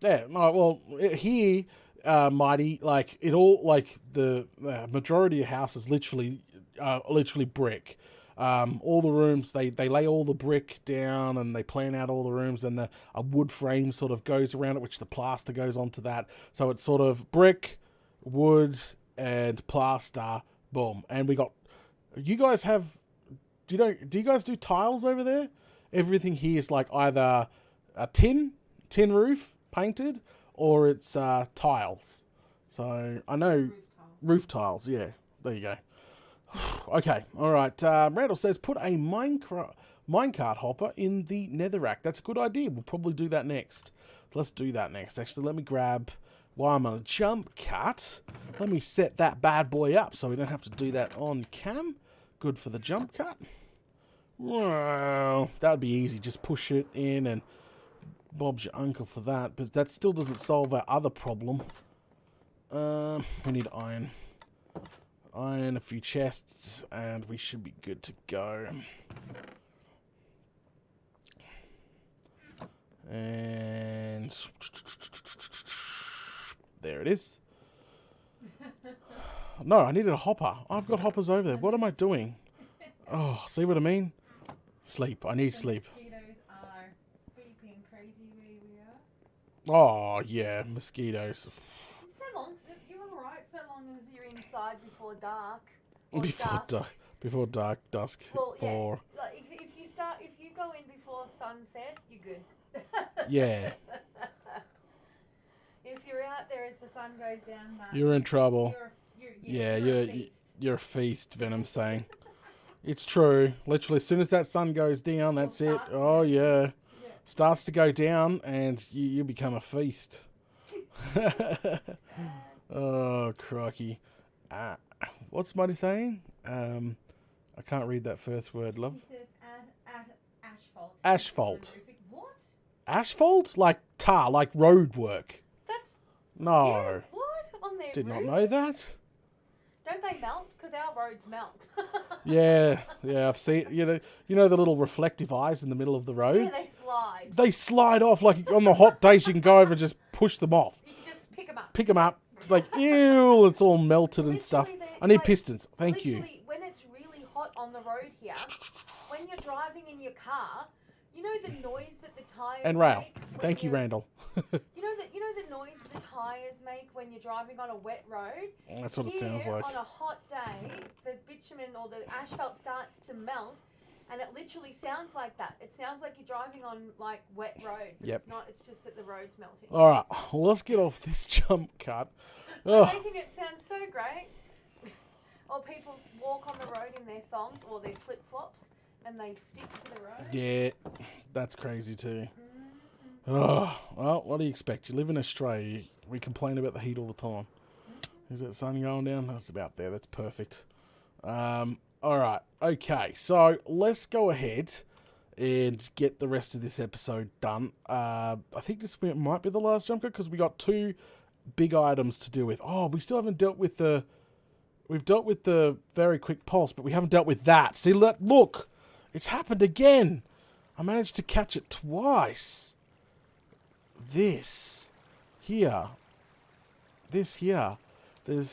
Yeah, no, well, here, Mighty, like, it all, like, the majority of houses literally brick. All the rooms, they lay all the brick down and they plan out all the rooms, and a wood frame sort of goes around it, which the plaster goes onto that. So it's sort of brick, wood, and plaster, boom. And we got, you guys have, do you guys do tiles over there? Everything here is like either a tin roof painted, or it's tiles. So I know roof tiles, yeah, there you go. Okay, alright. Randall says, put a minecart hopper in the netherrack. That's a good idea. We'll probably do that next. Let's do that next. Actually, let me grab, while I'm on a jump cut, let me set that bad boy up so we don't have to do that on cam. Good for the jump cut. Well, that would be easy. Just push it in and Bob's your uncle for that. But that still doesn't solve our other problem. We need iron. Iron, a few chests, and we should be good to go. And there it is. No, I needed a hopper. I've got hoppers over there. What am I doing? Oh, see what I mean? Sleep. I need sleep. Mosquitoes are beeping crazy where we are. Oh, yeah, mosquitoes. So long, you're alright so long as you're inside before dark. Before dark, dusk. Well, yeah. Like if you go in before sunset, you're good. Yeah. If you're out there as the sun goes down, Mark, You're in trouble. you're a feast. You're a feast, Venom saying. It's true. Literally, as soon as that sun goes down, that's it. starts to Oh, go yeah. Yeah. Starts to go down, and you become a feast. Oh, crikey. What's Muddy saying? I can't read that first word, love. He says asphalt. Asphalt. What? Asphalt? Like tar, like road work. That's No. yeah, what on their Did not roof? know that. Don't they melt? Because our roads melt. Yeah, I've seen, you know the little reflective eyes in the middle of the Yeah, roads? they slide. They slide off, like on the hot days you can go over and just push them off. You can just pick them up. Pick them up, like, ew, it's all melted and stuff. Literally, I need like, pistons, thank you. Literally, when it's really hot on the road here, when you're driving in your car, you know the noise that the tires And rail. make when Thank you, you're- Randall. You know the noise the tires make when you're driving on a wet road? That's what it sounds Here, like. on a hot day, the bitumen or the asphalt starts to melt, and it literally sounds like that. It sounds like you're driving on like wet road. But Yep. It's not. It's just that the road's melting. All right, well, let's get off this jump cut. I'm Oh, making it sound so great. Or people walk on the road in their thongs or their flip flops, and they stick to the road. yeah, that's crazy too. Oh, well, what do you expect? You live in Australia. We complain about the heat all the time. Is that sun going down? That's about there. That's perfect. All right. Okay. So let's go ahead and get the rest of this episode done. I think this might be the last jump cut because we got 2 big items to deal with. Oh, we still haven't dealt with the... We've dealt with the very quick pulse, but we haven't dealt with that. See, look. It's happened again. I managed to catch it twice. This here. There's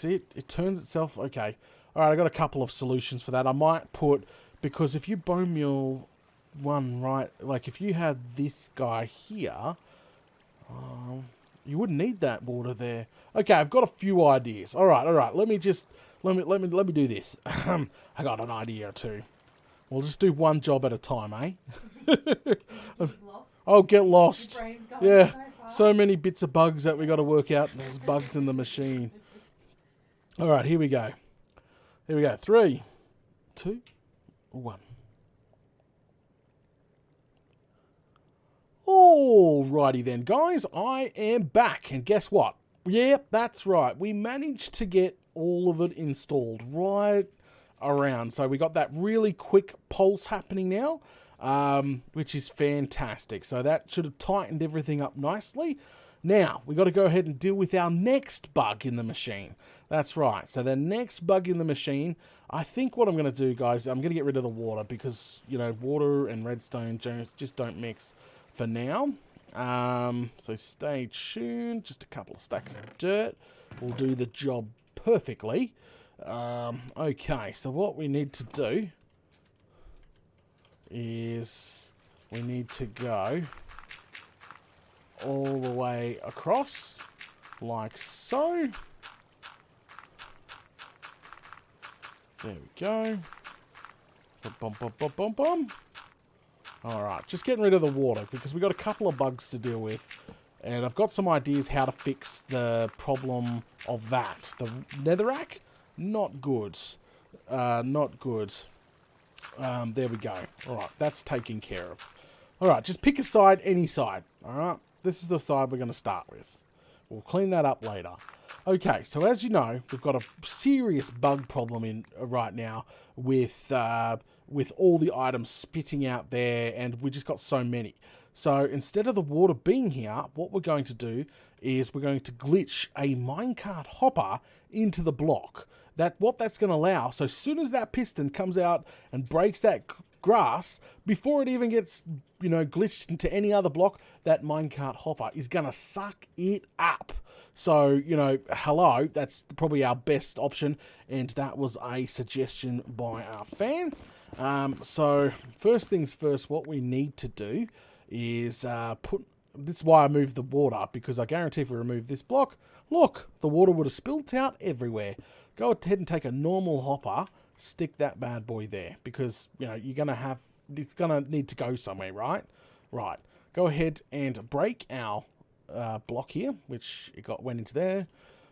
it turns itself. Okay. All right, I got a couple of solutions for that. I might put, because if you bone meal one right, like if you had this guy here, you wouldn't need that water there. Okay, I've got a few ideas. All right. Let me do this. I got an idea or two. We'll just do one job at a time, eh? I'll get lost. Yeah, so many bits of bugs that we got to work out. There's bugs in the machine. All right, here we go. 3, 2, 1. Alrighty then, guys. I am back, and guess what? Yep, that's right. We managed to get all of it installed right around. So we got that really quick pulse happening now, which is fantastic. So that should have tightened everything up nicely. Now, we got to go ahead and deal with our next bug in the machine. That's right. So the next bug in the machine, I think what I'm going to do, guys, I'm going to get rid of the water because, you know, water and redstone just don't mix for now. So stay tuned. Just a couple of stacks of dirt will do the job perfectly. Okay, so what we need to do is we need to go all the way across like so. There we go. Bum, bum, bum, bum, bum. Alright, just getting rid of the water because we've got a couple of bugs to deal with. And I've got some ideas how to fix the problem of that. The netherrack, not good. Not good. There we go. Alright, that's taken care of. Alright, just pick a side, any side. Alright, this is the side we're going to start with. We'll clean that up later. Okay, so as you know, we've got a serious bug problem in right now with all the items spitting out there, and we just got so many. So instead of the water being here, what we're going to do is we're going to glitch a minecart hopper into the block. What that's going to allow, so as soon as that piston comes out and breaks that grass, before it even gets, you know, glitched into any other block, that minecart hopper is going to suck it up. So, you know, hello, that's probably our best option, and that was a suggestion by our fan. So, first things first, what we need to do is this is why I moved the water, because I guarantee if we remove this block, look, the water would have spilt out everywhere. Go ahead and take a normal hopper, stick that bad boy there, because, you know, it's going to need to go somewhere, right? Right. Go ahead and break our block here, which went into there.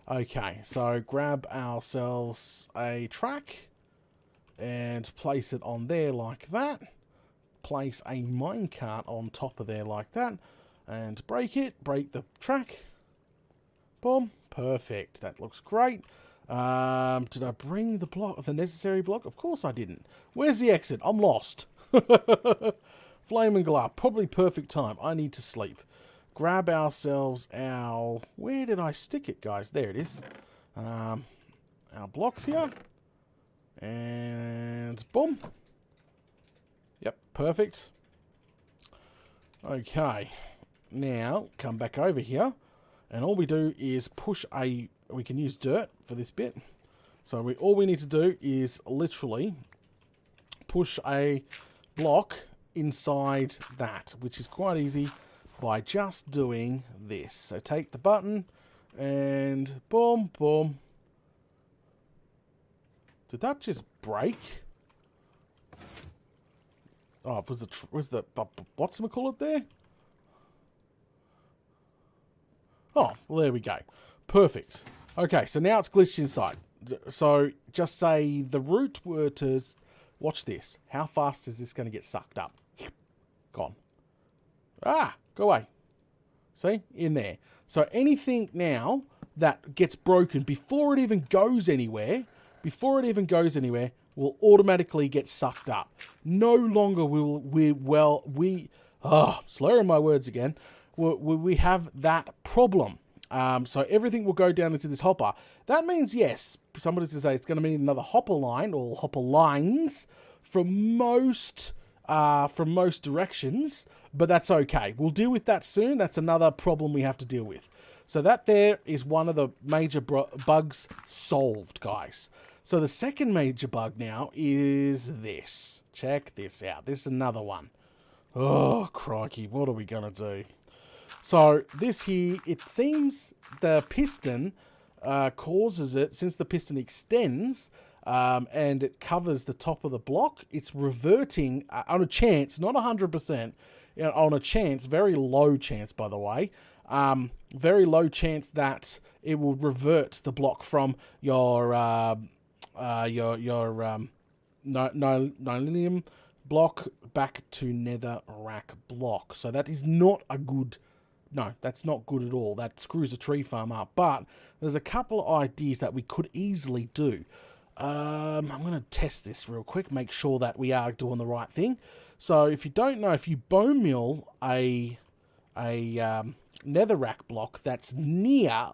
Okay, so grab ourselves a track. and place it on there like that. Place a minecart on top of there like that, and break it. Break the track. Boom. Perfect. That looks great. Did I bring the necessary block? Of course I didn't. Where's the exit? I'm lost. Flaming Glove. Probably perfect time. I need to sleep. Grab ourselves our... Where did I stick it, guys? There it is. Our blocks here. And boom. Yep, perfect. Okay. Now, come back over here. And all we do is push a... We can use dirt for this bit. So all we need to do is literally push a block inside that, which is quite easy by just doing this. So take the button and boom, boom. Did that just break? Oh, was the whatchamacallit there? Oh, well, there we go. Perfect. Okay, so now it's glitched inside. So just say the root were to... Watch this. How fast is this going to get sucked up? Gone. Ah, go away. See? In there. So anything now that gets broken before it even goes anywhere, will automatically get sucked up. No longer slurring my words again, we have that problem. So everything will go down into this hopper. That means, yes, somebody's to say it's going to mean another hopper line or hopper lines from most directions, but that's okay. We'll deal with that soon. That's another problem we have to deal with. So that there is one of the major bugs solved, guys. So the second major bug now is this. Check this out. This is another one. Oh, crikey. What are we going to do? So this here, it seems the piston causes it, since the piston extends and it covers the top of the block, it's reverting on a chance, not 100%, on a chance, very low chance, by the way, very low chance that it will revert the block from your nylonium block back to netherrack block. So that is not a good... No, that's not good at all. That screws a tree farm up. But there's a couple of ideas that we could easily do. I'm going to test this real quick, make sure that we are doing the right thing. So if you don't know, if you bone mill a netherrack block that's near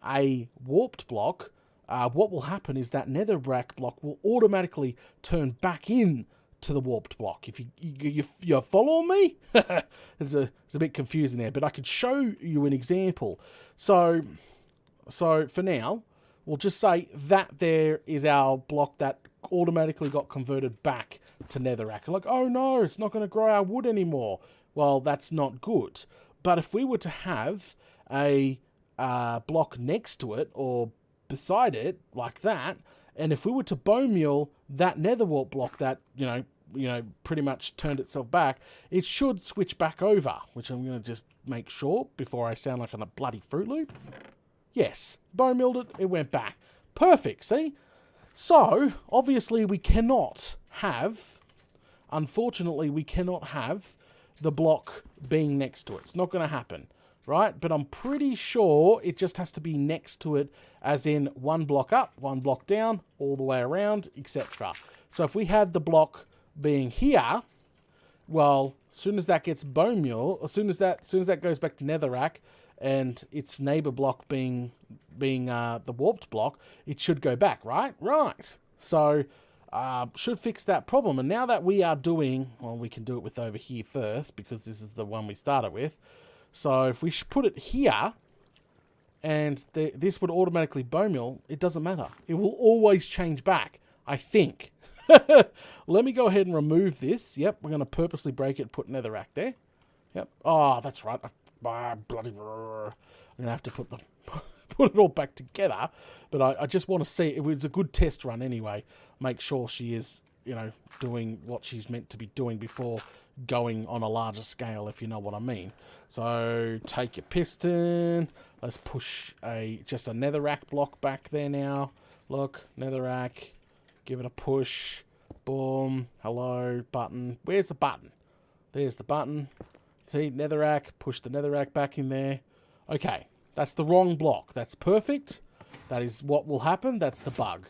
a warped block, what will happen is that netherrack block will automatically turn back in to the warped block. If you're following me, it's a bit confusing there, but I could show you an example. So for now, we'll just say that there is our block that automatically got converted back to netherrack. Like, oh no, it's not going to grow our wood anymore. Well, that's not good. But if we were to have a block next to it or beside it like that, and if we were to bone meal that nether warp block that, pretty much turned itself back, it should switch back over, which I'm going to just make sure before I sound like a bloody Fruit Loop. Yes, bone milled it, it went back. Perfect, see? So, obviously unfortunately, we cannot have the block being next to it. It's not going to happen, right? But I'm pretty sure it just has to be next to it, as in one block up, one block down, all the way around, etc. So if we had the block being here, well, as soon as that gets bone meal, as soon as that goes back to netherrack, and its neighbor block being the warped block, it should go back, right? Right. So should fix that problem. And now that we are doing, well, we can do it with over here first because this is the one we started with. So if we should put it here, and this would automatically bone meal, it doesn't matter. It will always change back, I think. Let me go ahead and remove this. Yep, we're going to purposely break it and put netherrack there. Yep. Oh, that's right. Bloody... I'm going to have to put it all back together. But I just want to see. It was a good test run anyway. Make sure she is, doing what she's meant to be doing before going on a larger scale, if you know what I mean. So take your piston. Let's push just a netherrack block back there now. Look, netherrack. Give it a push. Boom. Hello. Button. Where's the button? There's the button. See, netherrack. Push the netherrack back in there. Okay. That's the wrong block. That's perfect. That is what will happen. That's the bug.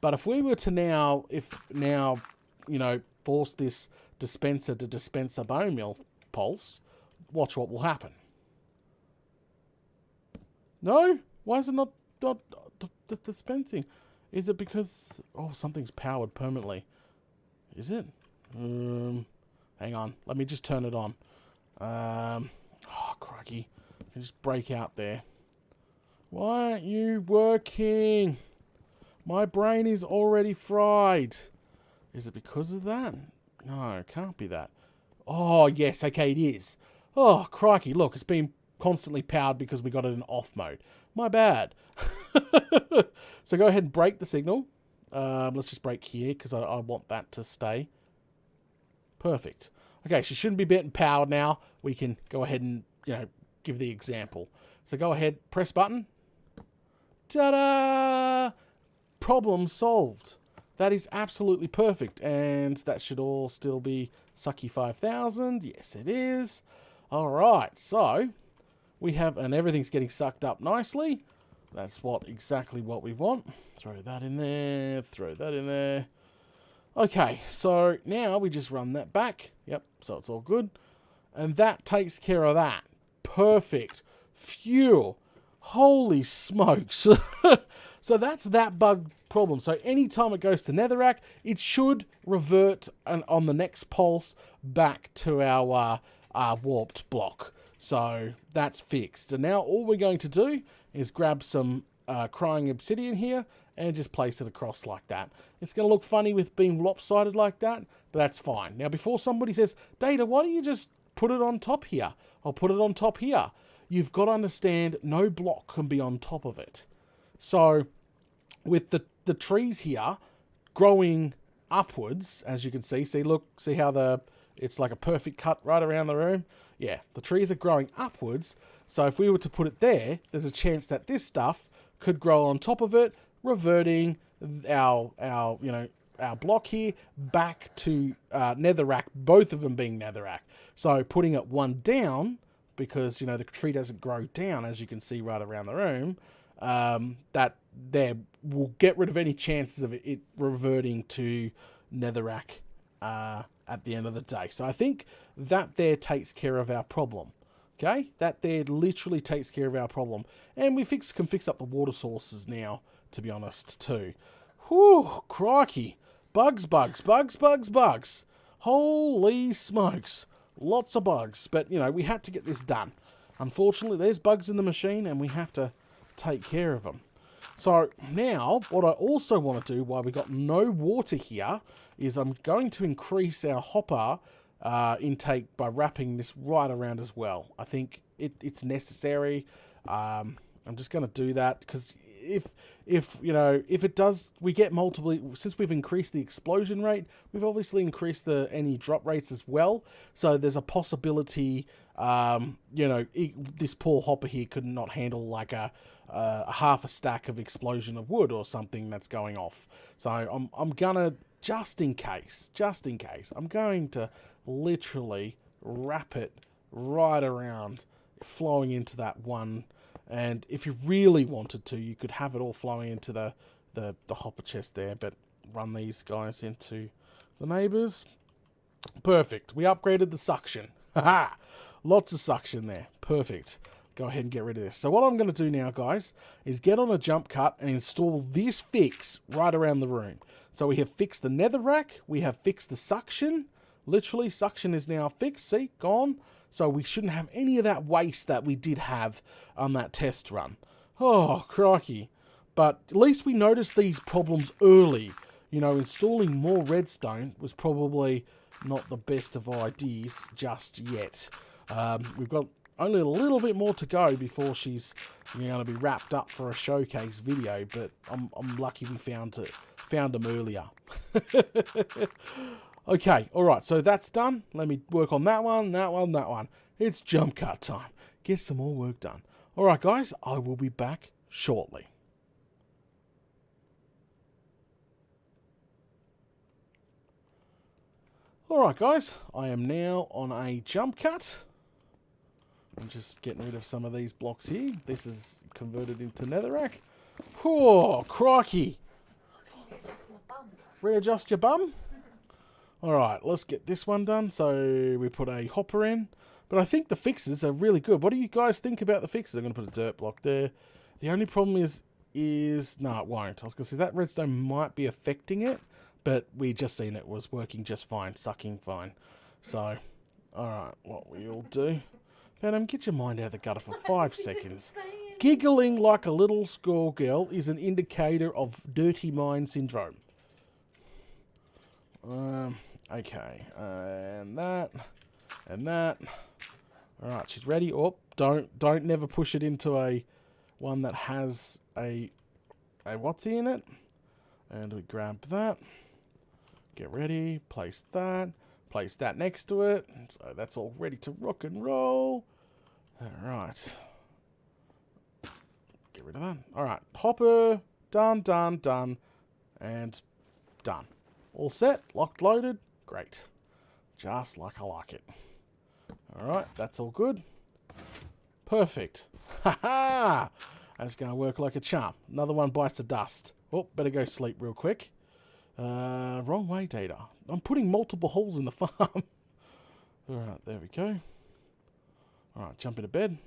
But if we were to now, you know, force this dispenser to dispense a bone meal pulse, watch what will happen. No? Why is it not dispensing? Is it because... Oh, something's powered permanently. Is it? Hang on. Let me just turn it on. Oh, crikey. I just break out there. Why aren't you working? My brain is already fried. Is it because of that? No, it can't be that. Oh, yes. Okay, it is. Oh, crikey. Look, it's been constantly powered because we got it in off mode. My bad. So go ahead and break the signal. Let's just break here because I want that to stay. Perfect. Okay, she shouldn't be getting powered now. We can go ahead and, you know, give the example. So go ahead, press button. Ta-da! Problem solved. That is absolutely perfect. And that should all still be Sucky 5000. Yes, it is. All right, so we have, and everything's getting sucked up nicely. That's exactly what we want. Throw that in there. Throw that in there. Okay, so now we just run that back. Yep, so it's all good. And that takes care of that. Perfect. Phew. Holy smokes. So that's that bug problem. So anytime it goes to netherrack, it should revert on the next pulse back to our warped block. So that's fixed. And now all we're going to do is grab some crying obsidian here and just place it across like that. It's going to look funny with being lopsided like that, but that's fine. Now, before somebody says, Data, why don't you just put it on top here? I'll put it on top here. You've got to understand no block can be on top of it. So with the trees here growing upwards, as you can see, see how it's like a perfect cut right around the room? Yeah, the trees are growing upwards. So if we were to put it there, there's a chance that this stuff could grow on top of it, reverting our block here back to netherrack, both of them being netherrack. So putting it one down, because, you know, the tree doesn't grow down, as you can see right around the room, that there will get rid of any chances of it reverting to netherrack at the end of the day. So I think that there takes care of our problem. Okay, that there literally takes care of our problem. And we can fix up the water sources now, to be honest, too. Whew, crikey. Bugs. Holy smokes. Lots of bugs. But, you know, we had to get this done. Unfortunately, there's bugs in the machine and we have to take care of them. So now, what I also want to do while we got no water here is I'm going to increase our hopper intake by wrapping this right around as well. I think it's necessary. I'm just going to do that because if it does, we get multiple, since we've increased the explosion rate, we've obviously increased any drop rates as well. So there's a possibility, this poor hopper here could not handle like a half a stack of explosion of wood or something that's going off. So I'm gonna, just in case, I'm going to literally wrap it right around, flowing into that one. And if you really wanted to, you could have it all flowing into the hopper chest there, but run these guys into the neighbors. Perfect. We upgraded the suction. Haha! Lots of suction there. Perfect. Go ahead and get rid of this. So what I'm going to do now, guys, is get on a jump cut and install this fix right around the room. So we have fixed the netherrack. We have fixed the suction. Literally, suction is now fixed. See? Gone. So we shouldn't have any of that waste that we did have on that test run. Oh, crikey. But at least we noticed these problems early. You know, installing more redstone was probably not the best of ideas just yet. We've got only a little bit more to go before she's going to be wrapped up for a showcase video, but I'm lucky we found them earlier. Okay, alright, so that's done. Let me work on that one. It's jump cut time. Get some more work done. Alright guys, I will be back shortly. Alright guys, I am now on a jump cut. I'm just getting rid of some of these blocks here. This is converted into netherrack. Whoa, crikey. Readjust my bum. Readjust your bum. Alright, let's get this one done. So we put a hopper in. But I think the fixes are really good. What do you guys think about the fixes? I'm going to put a dirt block there. The only problem is no, it won't. I was going to say that redstone might be affecting it, but we just seen it was working just fine, sucking fine. So, alright, what we'll do. Venom, get your mind out of the gutter for 5 seconds. Giggling like a little schoolgirl is an indicator of dirty mind syndrome. Okay, and that. Alright, she's ready. Oh, don't never push it into a one that has a what's in it. And we grab that. Get ready. Place that next to it. So that's all ready to rock and roll. Alright. Get rid of that. Alright. Hopper. Done. And done. All set. Locked, loaded. Great. Just like I like it. Alright, that's all good. Perfect. Ha-ha! That's going to work like a charm. Another one bites the dust. Oh, better go sleep real quick. Wrong way, Data. I'm putting multiple holes in the farm. Alright, there we go. Alright, jump into bed.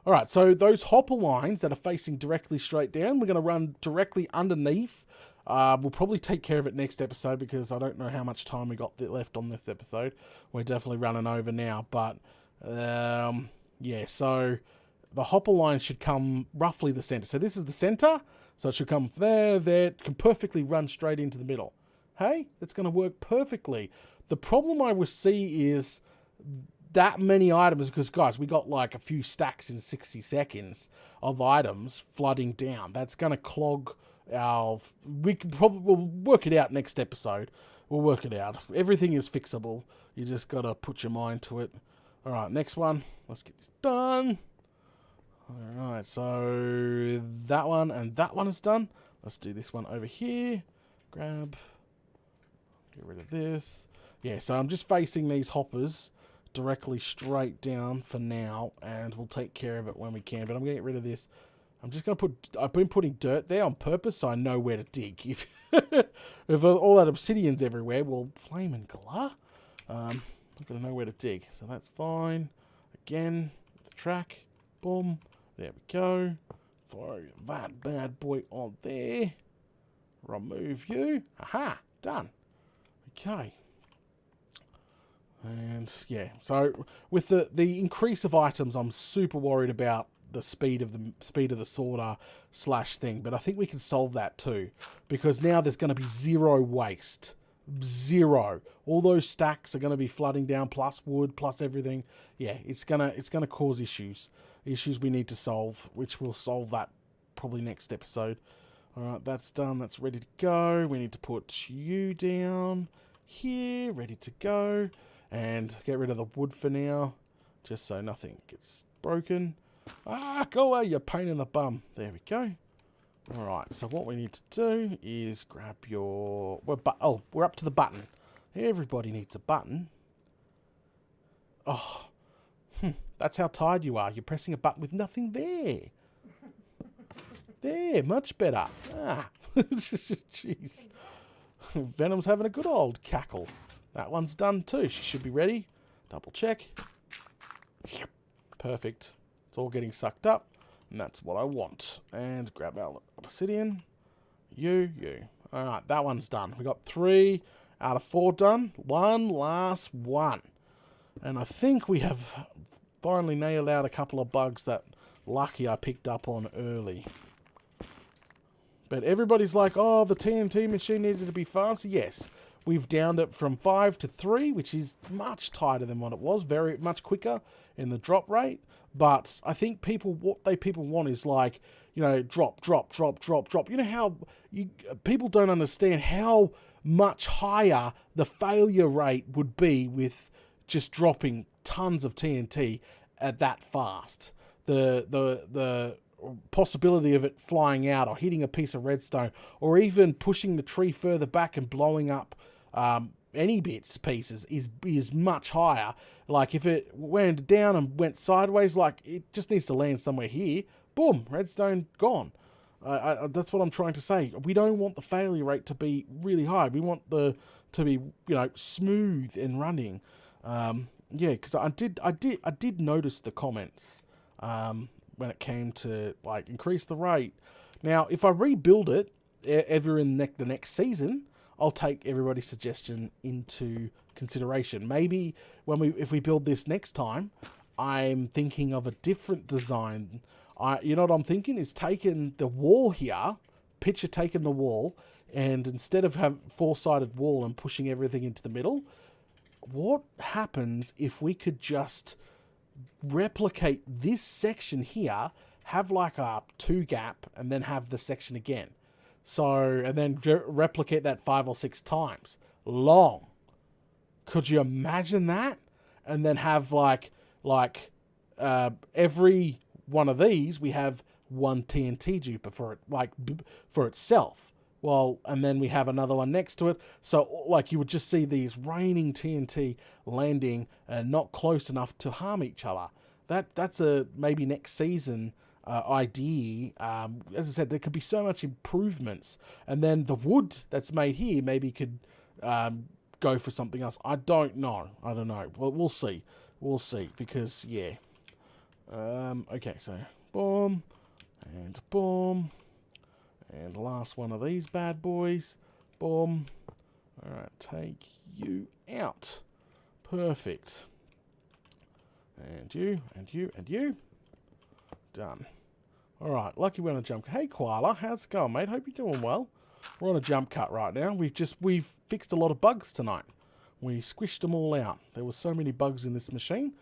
Alright, so those hopper lines that are facing directly straight down, we're going to run directly underneath. We'll probably take care of it next episode because I don't know how much time we got left on this episode. We're definitely running over now, but yeah, so the hopper line should come roughly the center. So this is the center, so it should come there, it can perfectly run straight into the middle. Hey, that's going to work perfectly. The problem I will see is that many items, because guys, we got like a few stacks in 60 seconds of items flooding down. That's going to clog we'll work it out next episode. We'll work it out. Everything is fixable. You just got to put your mind to it. Alright, next one. Let's get this done. Alright, so that one and that one is done. Let's do this one over here. Grab. Get rid of this. Yeah, so I'm just facing these hoppers directly straight down for now, and we'll take care of it when we can. But I'm going to get rid of this. I'm just going to I've been putting dirt there on purpose so I know where to dig. If all that obsidian's everywhere, well, flame and glah. I'm going to know where to dig. So that's fine. Again, the track. Boom. There we go. Throw that bad boy on there. Remove you. Aha. Done. Okay. And yeah, so with the increase of items, I'm super worried about the speed of the sorter slash thing, but I think we can solve that too, because now there's going to be zero waste. Zero. All those stacks are going to be flooding down, plus wood, plus everything. Yeah, it's gonna cause issues we need to solve, which we'll solve that probably next episode. All right, that's done. That's ready to go. We need to put you down here, ready to go, and get rid of the wood for now, just so nothing gets broken. Ah, go away, you pain in the bum. There we go. Alright, so what we need to do is grab your... we're up to the button. Everybody needs a button. Oh, that's how tired you are. You're pressing a button with nothing there. There, much better. Ah, jeez. Venom's having a good old cackle. That one's done too. She should be ready. Double check. Perfect. It's all getting sucked up, and that's what I want. And grab our obsidian. You. Alright, that one's done. We got 3 out of 4 done. One last one. And I think we have finally nailed out a couple of bugs that lucky I picked up on early. But everybody's like, oh, the TNT machine needed to be faster. Yes, we've downed it from 5 to 3, which is much tighter than what it was. Very much quicker in the drop rate. But I think what people want is like, you know, drop. You know how people don't understand how much higher the failure rate would be with just dropping tons of TNT at that fast. The possibility of it flying out or hitting a piece of redstone or even pushing the tree further back and blowing up any bits pieces is much higher. Like if it went down and went sideways, like it just needs to land somewhere here. Boom, redstone gone. That's what I'm trying to say. We don't want the failure rate to be really high. We want to be smooth and running. Yeah, because I did notice the comments when it came to like increase the rate. Now, if I rebuild it ever in the next season, I'll take everybody's suggestion into consideration. Maybe if we build this next time, I'm thinking of a different design. You know what I'm thinking is taking the wall here, taking the wall, and instead of have four-sided wall and pushing everything into the middle, what happens if we could just replicate this section here, have like a 2 gap, and then have the section again. So, and then replicate that 5 or 6 times. Long. Could you imagine that? And then have like every one of these, we have one TNT duper for itself. Well, and then we have another one next to it. So, like, you would just see these raining TNT landing and not close enough to harm each other. That's a maybe next season idea. As I said, there could be so much improvements. And then the wood that's made here maybe could go for something else. I don't know. Well, we'll see. Because, yeah. Okay, so boom. And boom. And last one of these bad boys. Boom. Alright, take you out. Perfect. And you, and you, and you. Done. Alright, lucky we're on a jump cut. Hey Koala, how's it going, mate? Hope you're doing well. We're on a jump cut right now. We've fixed a lot of bugs tonight. We squished them all out. There were so many bugs in this machine,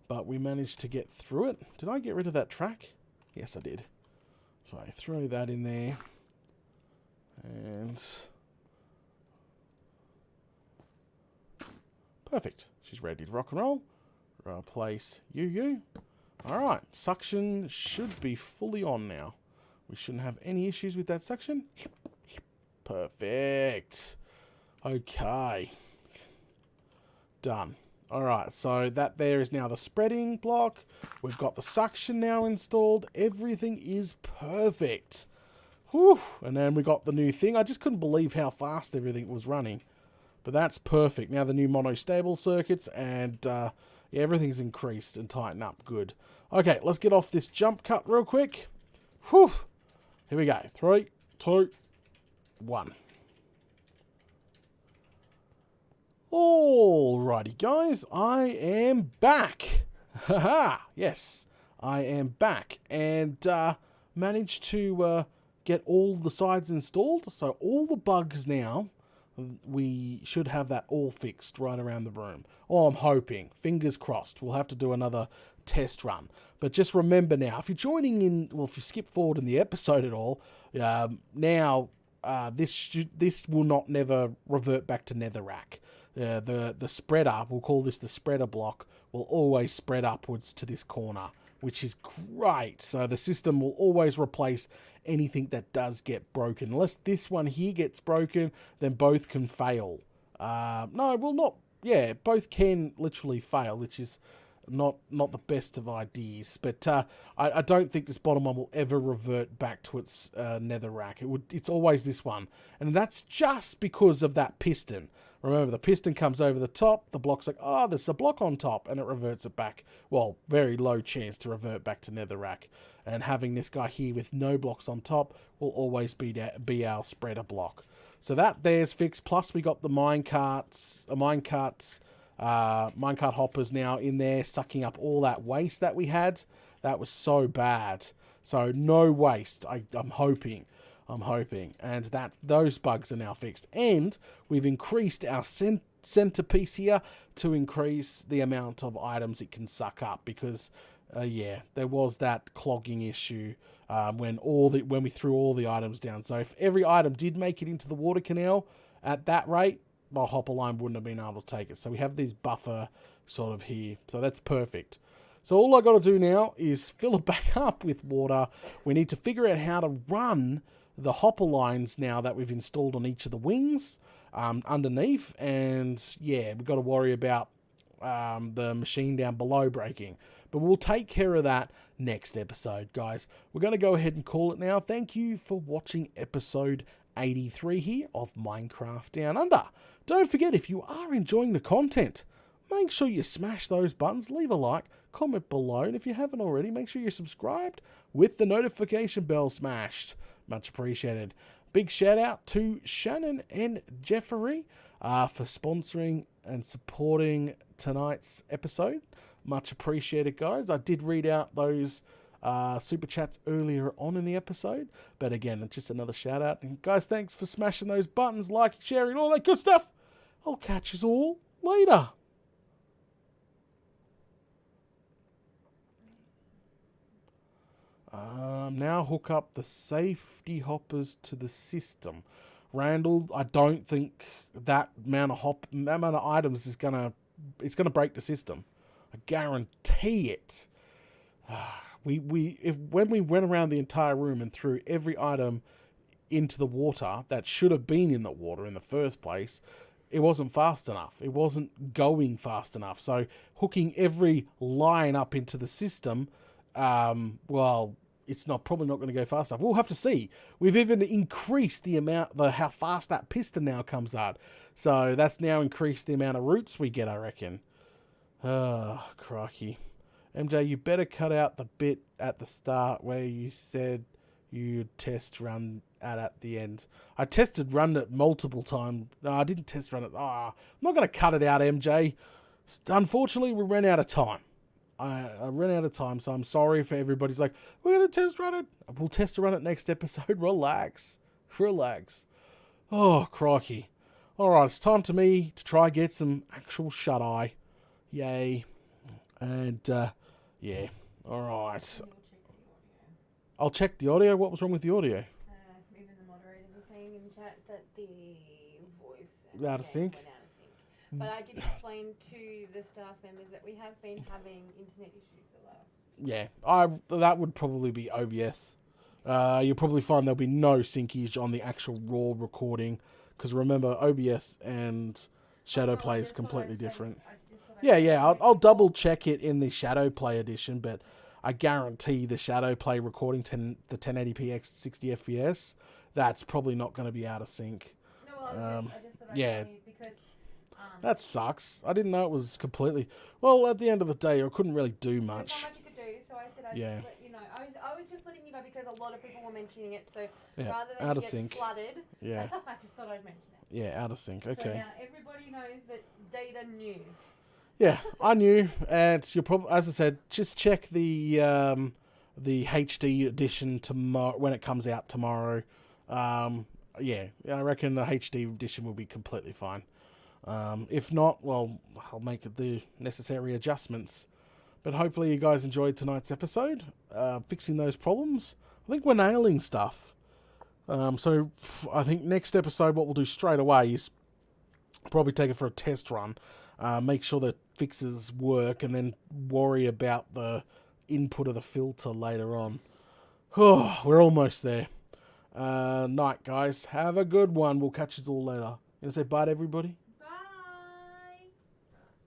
but we managed to get through it. Did I get rid of that track? Yes, I did. So I throw that in there. And perfect. She's ready to rock and roll. Replace you. Alright, suction should be fully on now. We shouldn't have any issues with that suction. Perfect. Okay. Done. Alright, so that there is now the spreading block. We've got the suction now installed. Everything is perfect. Whew. And then we got the new thing. I just couldn't believe how fast everything was running. But that's perfect. Now the new monostable circuits and yeah, everything's increased and tightened up. Good. Okay, let's get off this jump cut real quick. Whew. Here we go. 3, 2, 1. Alrighty, guys. I am back. Haha. Yes, I am back. And managed to get all the sides installed. So all the bugs now, we should have that all fixed right around the room. Oh, I'm hoping. Fingers crossed. We'll have to do another test run. But just remember now, if you're joining in, well, if you skip forward in the episode at all, now this will not never revert back to netherrack. The spreader, we'll call this the spreader block, will always spread upwards to this corner, which is great. So the system will always replace anything that does get broken. Unless this one here gets broken, then both can fail. No, well, not. Yeah, both can literally fail, which is not the best of ideas. But I don't think this bottom one will ever revert back to its netherrack. It's always this one, and that's just because of that piston. Remember, the piston comes over the top, the block's like, oh, there's a block on top, and it reverts it back. Well, very low chance to revert back to netherrack. And having this guy here with no blocks on top will always be our spreader block. So that there's fixed. Plus, we got the minecart hoppers now in there, sucking up all that waste that we had. That was so bad. So no waste, I'm hoping. And that those bugs are now fixed. And we've increased our centerpiece here to increase the amount of items it can suck up. Because, yeah, there was that clogging issue when we threw all the items down. So if every item did make it into the water canal at that rate, the hopper line wouldn't have been able to take it. So we have this buffer sort of here. So that's perfect. So all I got to do now is fill it back up with water. We need to figure out how to run the hopper lines now that we've installed on each of the wings underneath. And yeah, we've got to worry about the machine down below breaking. But we'll take care of that next episode, guys. We're going to go ahead and call it now. Thank you for watching episode 83 here of Minecraft Down Under. Don't forget, if you are enjoying the content, make sure you smash those buttons, leave a like, comment below, and if you haven't already, make sure you're subscribed with the notification bell smashed. Much appreciated. Big shout out to Shannon and Jeffrey for sponsoring and supporting tonight's episode. Much appreciated, guys. I did read out those super chats earlier on in the episode, but again, just another shout out. And guys, thanks for smashing those buttons, liking, sharing, all that good stuff. I'll catch you all later. Now hook up the safety hoppers to the system. Randall, I don't think that amount of items is it's gonna break the system. I guarantee it. When we went around the entire room and threw every item into the water that should have been in the water in the first place, it wasn't fast enough. It wasn't going fast enough. So hooking every line up into the system, well, it's probably not going to go fast enough. We'll have to see. We've even increased the amount, how fast that piston now comes out. So that's now increased the amount of roots we get, I reckon. Oh, crikey. MJ, you better cut out the bit at the start where you said you'd test run at the end. I run it multiple times. No, I didn't test run it. I'm not going to cut it out, MJ. Unfortunately, we ran out of time. I ran out of time, so I'm sorry for everybody's like, we're going to test run it. We'll test run it next episode. Relax. Relax. Oh, crikey. All right, it's time to me to try get some actual shut-eye. Yay. And, yeah. All right. I'll check the audio. What was wrong with the audio? Even the moderators are saying in chat that the voice Out of sync? went out of sync. But I did explain to the staff members that we have been having internet issues the last. Yeah, that would probably be OBS. You'll probably find there'll be no syncage on the actual raw recording, because remember, OBS and Shadowplay is completely different. Yeah, I'll double check it in the Shadowplay edition, but I guarantee the Shadowplay recording the 1080p x 60 FPS, that's probably not going to be out of sync. No, well, I just thought I'd yeah. tell you because That sucks. I didn't know it was completely... Well, at the end of the day, I couldn't really do there's much. not much you could do, so I said I'd Yeah. just let you know. I was just letting you know because a lot of people were mentioning it, so Yeah, rather than out you of get sync. flooded, Yeah, I just thought I'd mention it. yeah, out of sync. Okay. So now everybody knows that Data knew. Yeah, I knew, and you'll probably, as I said, just check the HD edition tomorrow when it comes out tomorrow. Yeah, I reckon the HD edition will be completely fine. If not, well, I'll make the necessary adjustments. But hopefully you guys enjoyed tonight's episode, fixing those problems. I think we're nailing stuff. So I think next episode, what we'll do straight away is probably take it for a test run. Make sure the fixes work, and then worry about the input of the filter later on. Oh, we're almost there. Night, guys. Have a good one. We'll catch you all later. You gonna say bye to everybody?